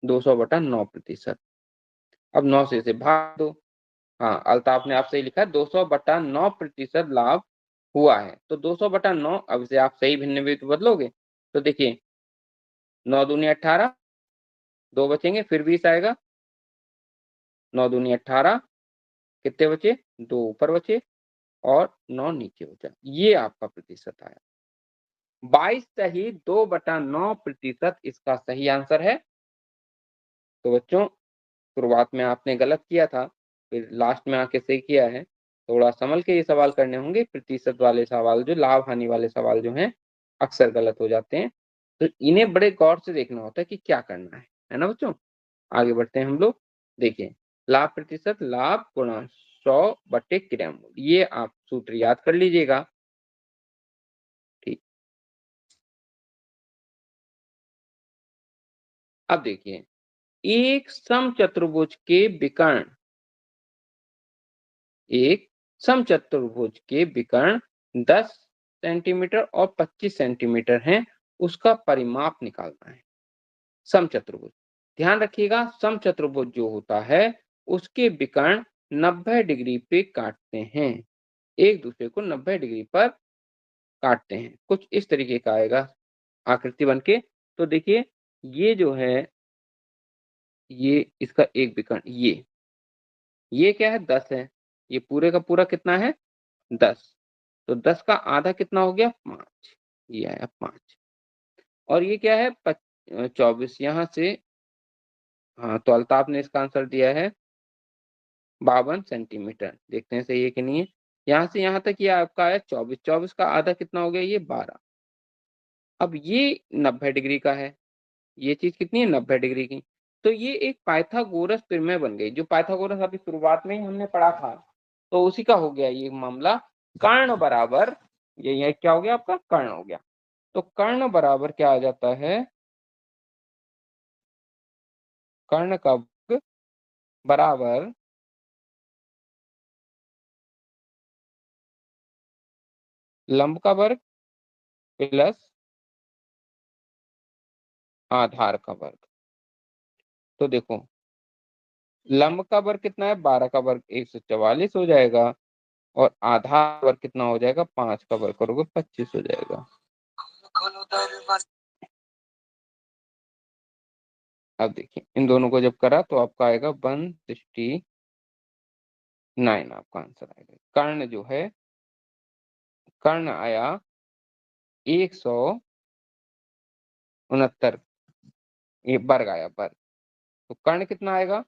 200/9%। अब 9 से इसे भाग दो। हाँ, अल्ताफ ने आपसे लिखा है 200/9% लाभ हुआ है, तो 200/9, अब इसे आप सही भिन्न में बदलोगे, तो देखिए 9 दूनी 18, 2 बचेंगे, फिर 20 आएगा, 9 दूनी 18, कितने बचे, 2 ऊपर बचे और 9 नीचे बचा, ये आपका प्रतिशत आया। 22 सही 2/9% इसका सही आंसर है। तो बच्चों, शुरुआत में आपने गलत किया था, फिर लास्ट में आके सही किया है। थोड़ा संभल के ये सवाल करने होंगे, प्रतिशत वाले सवाल, जो लाभ हानि वाले सवाल जो हैं, अक्सर गलत हो जाते हैं। तो इन्हें बड़े गौर से देखना होता है कि क्या करना है ना बच्चों? आगे बढ़ते हैं हम लोग। देखिए, लाभ प्रतिशत, लाभ गुणा 100/क्रय मूल्य, ये आप सूत्र याद कर लीजिएगा। ठीक, अब देखिए, एक समचतुर्भुज के विकर्ण, एक समचतुर्भुज के विकर्ण 10 सेंटीमीटर और 25 सेंटीमीटर हैं, उसका परिमाप निकालना है। समचतुर्भुज, ध्यान रखिएगा, समचतुर्भुज जो होता है उसके विकर्ण 90 डिग्री पे काटते हैं, एक दूसरे को 90 डिग्री पर काटते हैं, कुछ इस तरीके का आएगा आकृति बन के। तो देखिए, ये जो है, ये इसका एक विकर्ण ये क्या है 10 है। ये पूरे का पूरा कितना है 10। तो 10 का आधा कितना हो गया 5। ये आया 5 और ये क्या है 24 यहाँ से। हाँ, तो अल्ताफ ने इसका आंसर दिया है 52 सेंटीमीटर। देखते हैं सही है कि नहीं है। यहाँ से यहाँ तक ये आपका है 24। 24 का आधा कितना हो गया ये 12। अब ये 90 डिग्री का है। ये चीज कितनी है 90 डिग्री की। तो ये एक पाइथागोरस प्रमेय बन गई, जो पाइथागोरस अभी शुरुआत में ही हमने पढ़ा था। तो उसी का हो गया ये मामला। कर्ण बराबर ये क्या हो गया आपका कर्ण हो गया। तो कर्ण बराबर क्या आ जाता है, कर्ण का वर्ग बराबर लंब का वर्ग प्लस आधार का वर्ग। तो देखो लंब का वर्ग कितना है 12 का वर्ग 144 हो जाएगा और आधार वर्ग कितना हो जाएगा 5 का वर्ग करोगे 25 हो जाएगा। अब देखिए इन दोनों को जब करा तो आपका आएगा 169। आपका आंसर आएगा। कर्ण जो है कर्ण आया 169। ये वर्ग आया वर्ग। तो कर्ण कितना आएगा,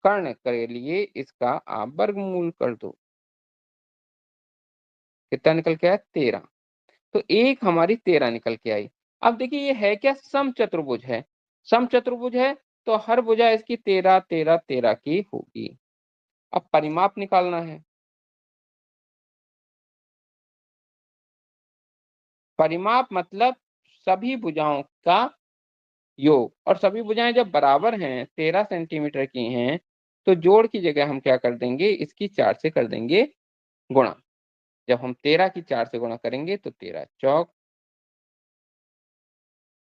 कर्ण के लिए इसका आप वर्गमूल कर दो। कितना निकल के आया 13। तो एक हमारी 13 निकल के आई। अब देखिए ये है क्या समचतुर्भुज है। समचतुर्भुज है तो हर भुजा इसकी 13 13 13 की होगी। अब परिमाप निकालना है। परिमाप मतलब सभी भुजाओं का योग। और सभी भुजाएं जब बराबर हैं 13 सेंटीमीटर की हैं तो जोड़ की जगह हम क्या कर देंगे इसकी 4 से कर देंगे गुणा। जब हम 13 की 4 से गुणा करेंगे तो 13 चौक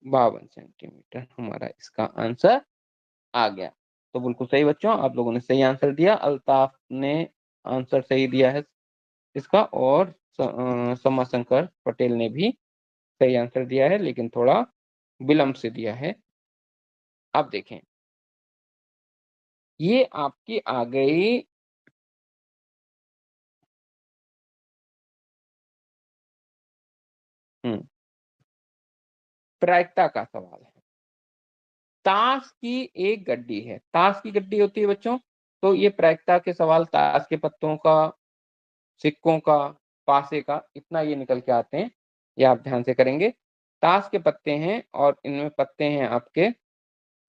52 सेंटीमीटर हमारा इसका आंसर आ गया। तो बिल्कुल सही बच्चों, आप लोगों ने सही आंसर दिया। अल्ताफ ने आंसर सही दिया है इसका और समाशंकर पटेल ने भी सही आंसर दिया है, लेकिन थोड़ा विलंब से दिया है। अब देखें ये आपकी आ गई प्रायिकता का सवाल है। ताश की एक गड्डी है, ताश की गड्डी होती है बच्चों। तो ये प्रायिकता के सवाल ताश के पत्तों का, सिक्कों का, पासे का, इतना ये निकल के आते हैं। ये आप ध्यान से करेंगे। ताश के पत्ते हैं और इनमें पत्ते हैं आपके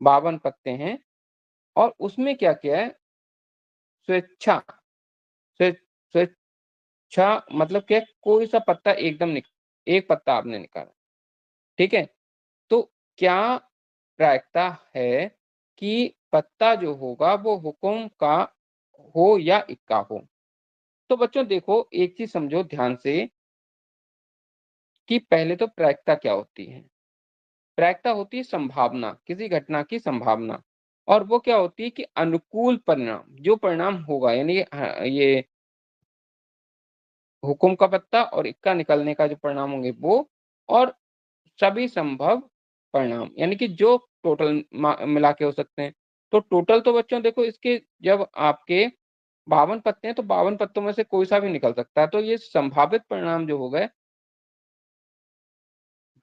52 पत्ते हैं। और उसमें क्या क्या है स्वेच्छा स्वेच्छा मतलब क्या कोई सा पत्ता एकदम एक पत्ता आपने निकाला, ठीक है। तो क्या प्रायिकता है कि पत्ता जो होगा वो हुक्म का हो या इक्का हो। तो बच्चों देखो एक चीज समझो ध्यान से कि पहले तो प्रायिकता क्या होती है। प्रायिकता होती है संभावना, किसी घटना की संभावना। और वो क्या होती है कि अनुकूल परिणाम, जो परिणाम होगा यानी ये हुक्म का पत्ता और इक्का निकलने का जो परिणाम होंगे वो, और सभी संभव परिणाम यानी कि जो टोटल मिला के हो सकते हैं। तो टोटल तो बच्चों देखो इसके जब आपके 52 पत्ते हैं तो 52 पत्तों में से कोई सा भी निकल सकता है। तो ये संभावित परिणाम जो हो गए।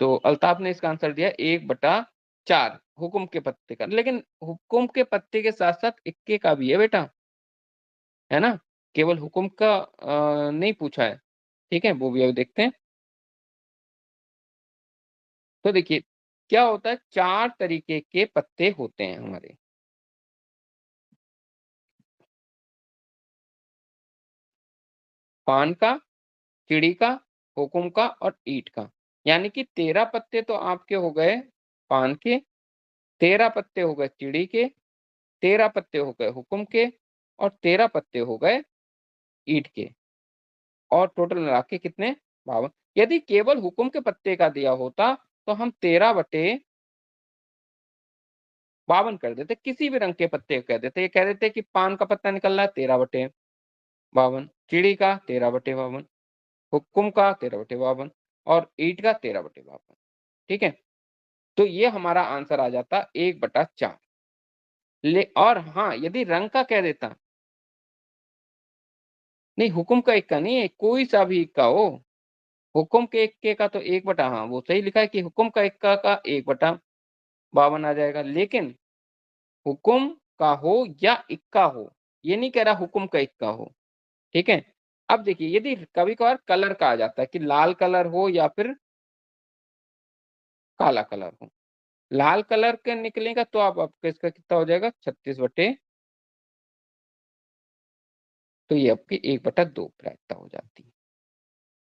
तो अल्ताफ ने इसका आंसर दिया 1/4 हुक्म के पत्ते का। लेकिन हुक्म के पत्ते के साथ साथ इक्के का भी है बेटा, है ना। केवल हुक्म का नहीं पूछा है, ठीक है। वो भी अब देखते हैं। तो देखिए क्या होता है 4 तरीके के पत्ते होते हैं हमारे। पान का, चिड़ी का, हुकुम का और ईंट का। यानी कि 13 पत्ते तो आपके हो गए पान के, 13 पत्ते हो गए चिड़ी के, 13 पत्ते हो गए हुकुम के और 13 पत्ते हो गए ईंट के। और टोटल मिला के कितने 52। यदि केवल हुकुम के पत्ते का दिया होता तो हम 13/52 कर देते। किसी भी रंग के पत्ते को कह देते, ये कह देते कि पान का पत्ता निकल रहा है 13/52, चिड़ी का 13/52, हुक्म का 13/52 और ईंट का 13/52। ठीक है। तो ये हमारा आंसर आ जाता 1/4। ले और हाँ, यदि रंग का कह देता, नहीं हुकुम का इक्का नहीं है, कोई सा भी इक्का हो। हुकुम के इक्के का तो 1/, हाँ, वो सही लिखा है कि हुकुम का इक्का का 1/52 आ जाएगा। लेकिन हुकुम का हो या इक्का हो, ये नहीं कह रहा हुकुम का इक्का हो, ठीक है? अब देखिए यदि कभी-कभार कलर का आ जाता है कि लाल कलर हो या फिर काला कलर हो। लाल कलर के निकलेगा तो आप आपका इसका कितना हो जाएगा 36 बटे, तो ये आपकी 1/2 प्रायिकता हो जाती है,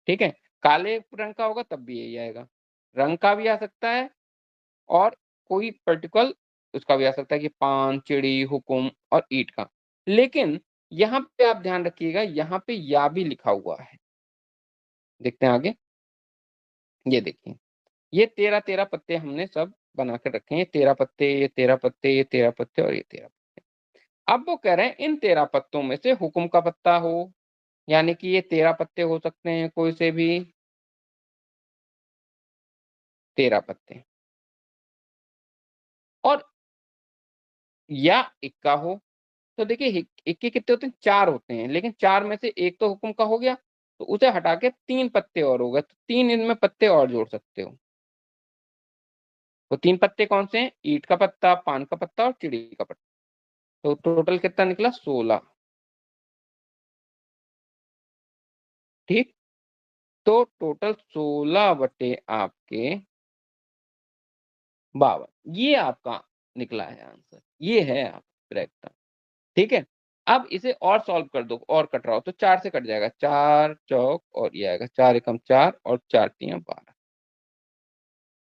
ठीक है? काले रंग का होगा तब भी यही आएगा। रंग का भी आ सकता है और कोई पर्टिकुलर उसका भी आ सकता है कि पान, चिड़ी, हुकुम और ईंट का। लेकिन यहाँ पे आप ध्यान रखिएगा, यहाँ पे या भी लिखा हुआ है। देखते हैं आगे, ये देखिए, ये 13-13 पत्ते हमने सब बना के रखे हैं। 13 पत्ते, ये 13 पत्ते, ये 13 पत्ते और ये 13। अब वो कह रहे हैं इन 13 पत्तों में से हुकुम का पत्ता हो, यानी कि ये 13 पत्ते हो सकते हैं कोई से भी 13 पत्ते और या इक्का हो। तो देखिए इक्के कितने होते हैं? 4 होते हैं, लेकिन 4 में से 1 तो हुकुम का हो गया, तो उसे हटा के 3 पत्ते और हो गए, तो 3 इनमें पत्ते और जोड़ सकते हो। वो 3 पत्ते कौन से हैं? ईंट का पत्ता, पान का पत्ता और चिड़ी का पत्ता। तो टोटल कितना निकला? 16, ठीक? तो टोटल 16 बटे आपके 52, ये आपका निकला है आंसर। ये है आप करेक्ट, ठीक है? अब इसे और सॉल्व कर दो और कट रहा हो तो 4 से कट जाएगा। 4 चौक और ये आएगा 4 एकम 4 और 4 तियाँ 12,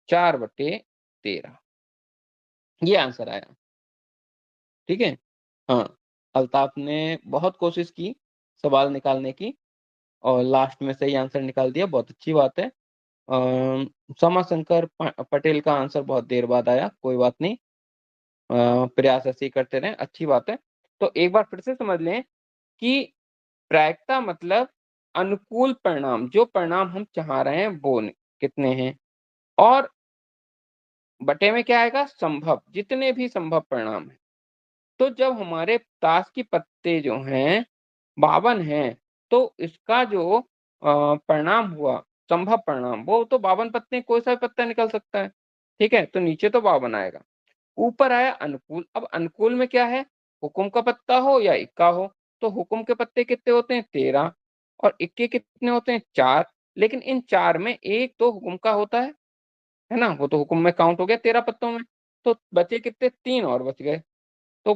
4 बटे 13, ये आंसर आया, ठीक है? हाँ, अल्ताफ ने बहुत कोशिश की सवाल निकालने की और लास्ट में सही आंसर निकाल दिया, बहुत अच्छी बात है। समाशंकर पटेल का आंसर बहुत देर बाद आया, कोई बात नहीं। प्रयास ऐसे ही करते रहें, अच्छी बात है। तो एक बार फिर से समझ लें कि प्रायिकता मतलब अनुकूल परिणाम, जो परिणाम हम चाह रहे हैं वो कितने हैं और बटे में क्या आएगा? संभव, जितने भी संभव परिणाम हैं। तो जब हमारे ताश के पत्ते जो हैं 52 हैं, तो इसका जो परिणाम हुआ, संभव परिणाम, वो तो 52 पत्ते कोई सा भी पत्ता निकल सकता है, ठीक है? तो नीचे तो 52 आएगा। ऊपर आया अनुकूल, अब अनुकूल में क्या है? हुकुम का पत्ता हो या इक्का हो, तो हुकुम के पत्ते कितने होते हैं? 13 और इक्के कितने होते हैं? 4, लेकिन इन 4 में 1 तो हुकुम का होता है ना? वो तो हुकुम में काउंट हो गया 13 पत्तों में, तो बचे कितने? 3 और बच गए, तो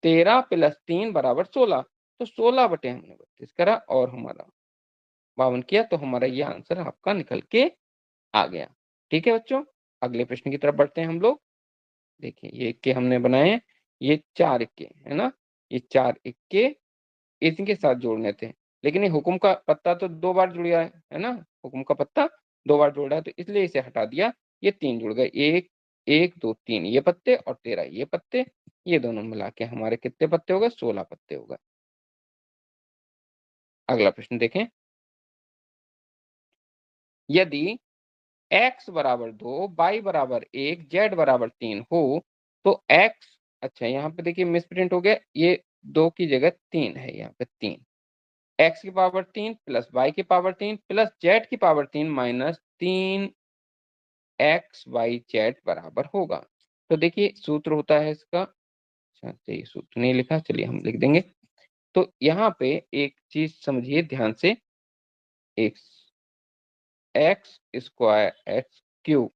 13 + 3 = 16, तो 16 बटे हमने 32 करा और हमारा 52 किया, तो हमारा ये आंसर आपका निकल के आ गया। ठीक है बच्चों? अगले प्रश्न की तरफ बढ़ते हैं हम लोग। देखिए ये इक्के हमने बनाए हैं, ये 4 इक्के, है ना? ये 4 इक्के इनके साथ जोड़ने थे, लेकिन ये हुकुम का पत्ता तो 2 बार जुड़ गया है ना? हुकुम का पत्ता 2 बार जुड़ रहा है, तो इसलिए इसे हटा दिया, ये 3 जुड़ गए। 1, 1, 2, 3 ये पत्ते और 13 ये पत्ते, ये दोनों मिला के हमारे कितने पत्ते हो गए? 16 पत्ते हो गए। अगला प्रश्न देखें, यदि x बराबर 2, y बराबर 1, z बराबर 3 हो, तो x, अच्छा यहाँ पे देखिए मिसप्रिंट हो गया, ये 2 की जगह 3 है, यहाँ पे 3, x की पावर 3 प्लस y की पावर 3 प्लस z की power 3 minus 3 x y z बराबर होगा। तो देखिए सूत्र होता है इसका, अच्छा तो ये सूत्र नहीं लिखा, चलिए हम लिख देंगे। तो यहाँ पे एक चीज़ समझिए ध्यान से, x x square x cube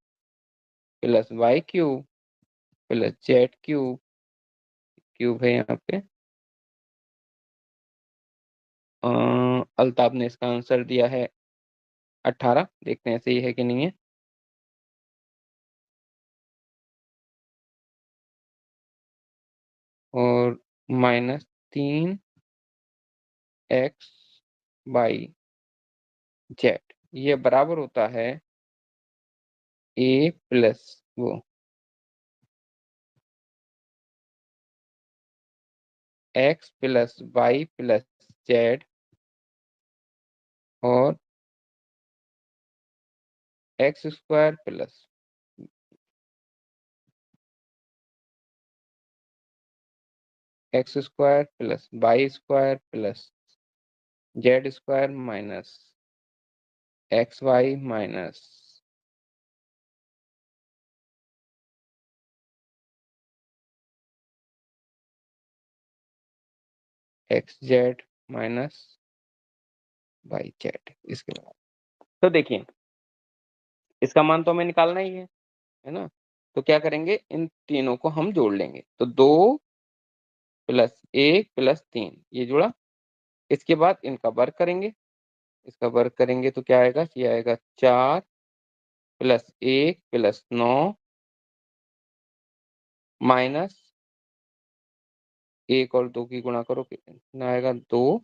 plus y cube plus z cube, cube है यहाँ पे। अल्ताफ ने इसका आंसर दिया है 18, देखते हैं सही है कि नहीं है। और माइनस 3 एक्स बाई जेड, ये बराबर होता है ए प्लस वो x plus y plus z और x square plus x square plus y square plus z square minus x y minus x z minus y z. इसके बाद तो देखिए इसका मान तो हमें निकालना ही है ना? तो क्या करेंगे, इन तीनों को हम जोड़ लेंगे। तो 2 प्लस 1 प्लस 3 ये जुड़ा। इसके बाद इनका वर्ग करेंगे। इसका वर्ग करेंगे तो क्या आएगा? ये आएगा 4 प्लस 1 प्लस 9 माइनस 1 और 2 की गुणा करो कितना आएगा? 2,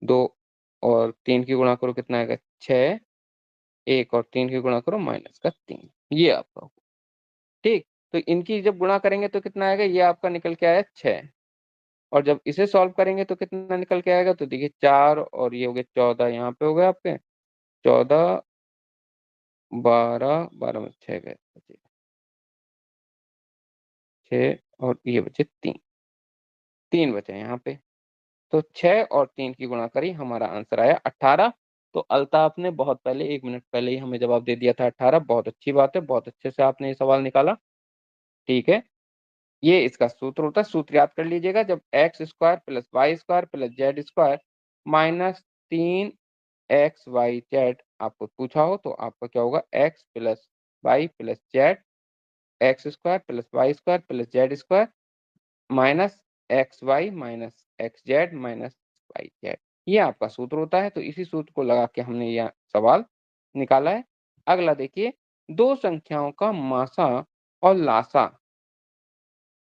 2 और 3 की गुणा करो कितना आएगा? 6, 1 और 3 की गुणा करो माइनस का 3। ये आपका हुआ, ठीक? तो इनकी जब गुणा करेंगे तो कितना आएगा? ये आपका निकल के आया 6 और जब इसे सॉल्व करेंगे तो कितना निकल के आएगा? तो देखिए 4 और ये हो गए 14 यहाँ पे हो गए आपके 14, 12, 12 में 6 गए, 6 और ये बचे 3, 3 बचे यहाँ पे। तो 6 और 3 की गुणा करी, हमारा आंसर आया 18। तो अल्ताफ ने बहुत पहले 1 मिनट पहले ही हमें जवाब दे दिया था 18। बहुत अच्छी बात है, बहुत अच्छे से आपने ये सवाल निकाला, ठीक है। ये इसका सूत्र होता है, सूत्र याद कर लीजिएगा। जब x square plus y square plus z square minus 3 x y z आपको पूछा हो तो आपका क्या होगा? X plus y plus z, x square plus y square plus z square minus x y minus x z minus y z. ये आपका सूत्र होता है। तो इसी सूत्र को लगा के हमने यह सवाल निकाला है। अगला देखिए, दो संख्याओं का मासा और लासा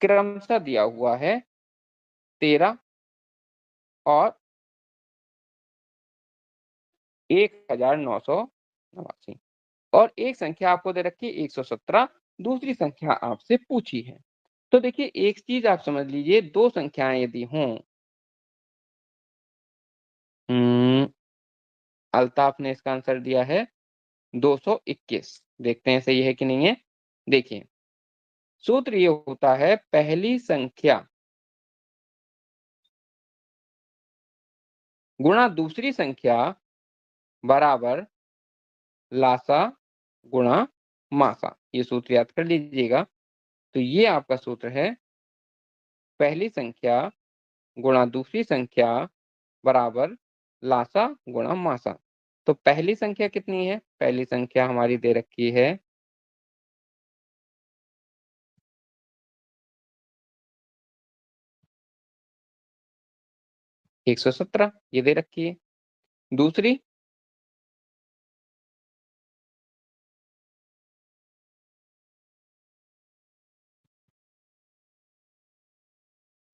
क्रमशः दिया हुआ है 13 और 1989 और एक संख्या आपको दे रखी है 117, दूसरी संख्या आपसे पूछी है। तो देखिए एक चीज आप समझ लीजिए, दो संख्याएं यदि हों, अल्ताफ ने इसका आंसर दिया है 221। देखते हैं सही है कि नहीं है। देखिए सूत्र ये होता है, पहली संख्या गुणा दूसरी संख्या बराबर लासा गुणा मासा। ये सूत्र याद कर लीजिएगा। तो ये आपका सूत्र है, पहली संख्या गुणा दूसरी संख्या बराबर लासा गुणा मासा। तो पहली संख्या कितनी है? पहली संख्या हमारी दे रखी है 117, ये दे रखी है। दूसरी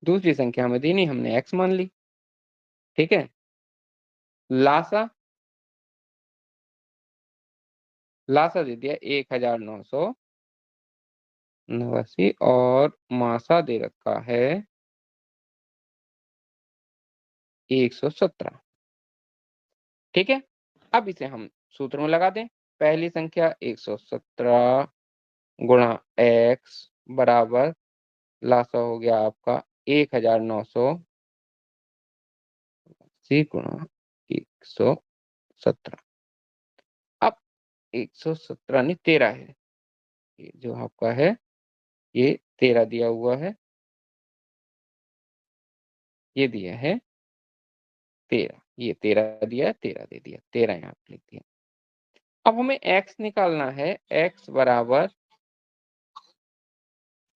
दूसरी संख्या हमें दी नहीं, हमने x मान ली, ठीक है। लासा लासा दे दिया 1989 और मासा दे रखा है 117, ठीक है। अब इसे हम सूत्र में लगा दें। पहली संख्या 117 गुणा x बराबर लासा हो गया आपका 1989 गुणा 117। अब 117 नहीं 13 है, ये जो आपका है ये 13 दिया हुआ है, ये दिया है 13, ये 13 दिया है, 13 दे दिया, 13 यहाँ पे लिख दिया। अब हमें x निकालना है। x बराबर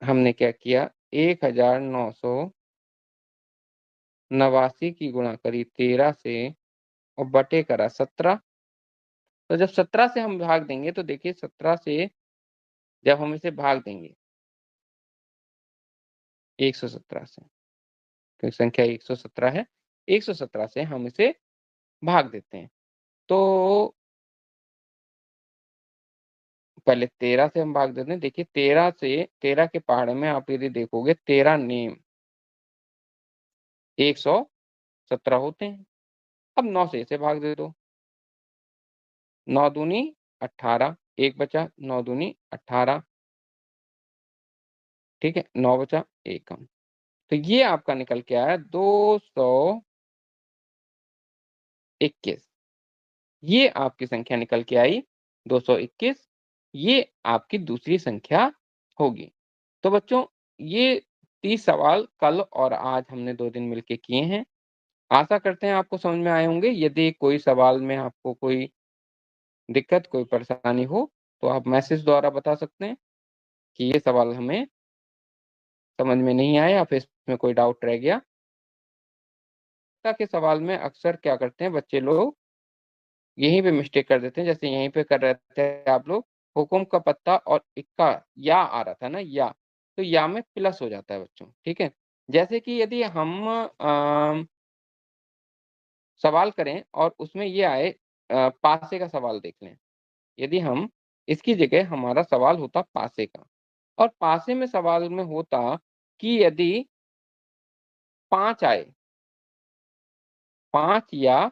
हमने क्या किया, 1989 की गुणा करी 13 से और बटे करा 17। तो जब 17 से हम भाग देंगे तो देखिए 17 से जब हम इसे भाग देंगे 117 से, क्योंकि संख्या 117 है, 117 से हम इसे भाग देते हैं। तो पहले 13 से हम भाग देते हैं। देखिए 13 से 13 के पहाड़े में आप यदि देखोगे 13 नेम 117 होते हैं। अब 9 से इसे भाग दे दो, 9 दूनी 18, एक बचा, 9 दूनी 18, ठीक है, 9 बचा, 1 कम। तो ये आपका निकल के आया 221। ये आपकी संख्या निकल के आई 221। ये आपकी दूसरी संख्या होगी। तो बच्चों, ये 30 सवाल कल और आज हमने 2 दिन मिलके किए हैं। आशा करते हैं आपको समझ में आए होंगे। यदि कोई सवाल में आपको कोई दिक्कत, कोई परेशानी हो, तो आप मैसेज द्वारा बता सकते हैं कि ये सवाल हमें समझ में नहीं आया या फिर इसमें कोई डाउट रह गया। के सवाल में अक्सर क्या करते हैं बच्चे लोग, यहीं पे मिस्टेक कर देते हैं। जैसे यहीं पे कर रहे थे आप लोग, हुकुम का पत्ता और इक्का या आ रहा था ना या, तो या में प्लस हो जाता है बच्चों, ठीक है? जैसे कि यदि हम सवाल करें और उसमें ये आए पासे का सवाल देख लें। यदि हम इसकी जगह हमारा सवाल होता पासे का, और पासे में सवाल में होता कि यदि 5 आए, 5 या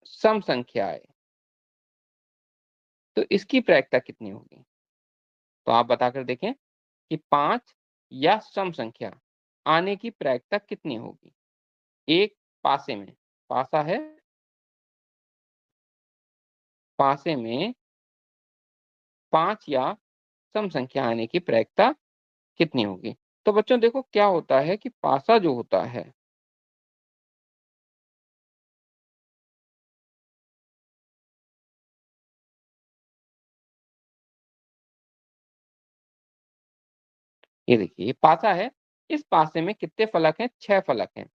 सम संख्या आए, तो इसकी प्रायिकता कितनी होगी? तो आप बताकर देखें कि 5 या सम संख्या आने की प्रायिकता कितनी होगी? एक पासे में, पासा है, पासे में 5 या सम संख्या आने की प्रायिकता कितनी होगी? तो बच्चों देखो क्या होता है कि पासा जो होता है, ये देखिए ये पासा है, इस पासे में कितने फलक हैं? 6 फलक हैं,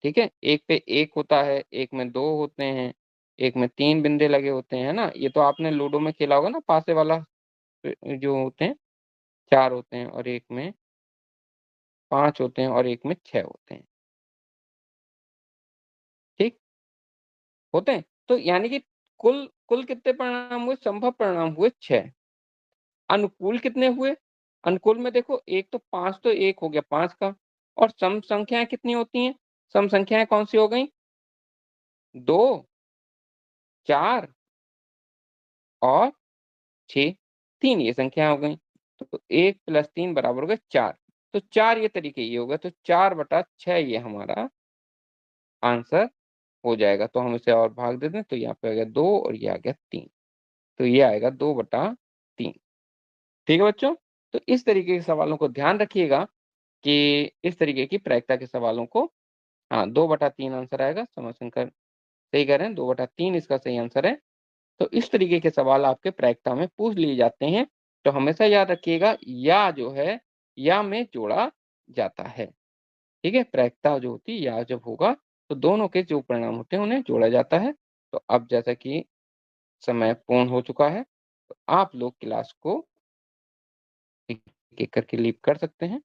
ठीक है? एक पे 1 होता है, एक में 2 होते हैं, एक में 3 बिंदे लगे होते हैं, है ना? ये तो आपने लूडो में खेला होगा ना, पासे वाला जो होते हैं, 4 होते हैं और एक में 5 होते हैं और एक में 6 होते हैं, ठीक? होते हैं? तो यानी कि कुल कुल कितने परिणाम हुए? संभव परिणाम हुए 6। अनुकूल कितने हुए? अनुकूल में देखो, एक तो 5 तो 1 हो गया 5 का, और सम संख्याएँ कितनी होती हैं? सम संख्याएँ कौन-सी हो गईं? 2, 4 और 6, 3 ये संख्या हो गई। तो 1 + 3 बराबर हो गए 4। तो 4 ये तरीके ये हो गए, तो 4/6 ये हमारा आंसर हो जाएगा। तो हम इसे और भाग देते हैं, तो यहाँ पे आ गया 2 और ये आ गया 3। तो ये आएगा 2/3। ठीक है बच्चों? तो इस तरीके के सवालों को ध्यान रखिएगा कि इस तरीके की प्रायिकता के सवालों को, हाँ, 2/3 आंसर आएगा। समासंकर सही कह रहे हैं, 2/3 इसका सही आंसर है। तो इस तरीके के सवाल आपके प्रायिकता में पूछ लिए जाते हैं। तो हमेशा याद रखिएगा, या जो है, या में जोड़ा जाता है। ठीक है? प्रायिकता जो होती है या जब होगा, तो दोनों के जो परिणाम होते हैं उन्हें जोड़ा जाता है। तो अब जैसा कि समय पूर्ण हो चुका है, तो आप लोग क्लास को एक-एक करके लीव कर सकते हैं।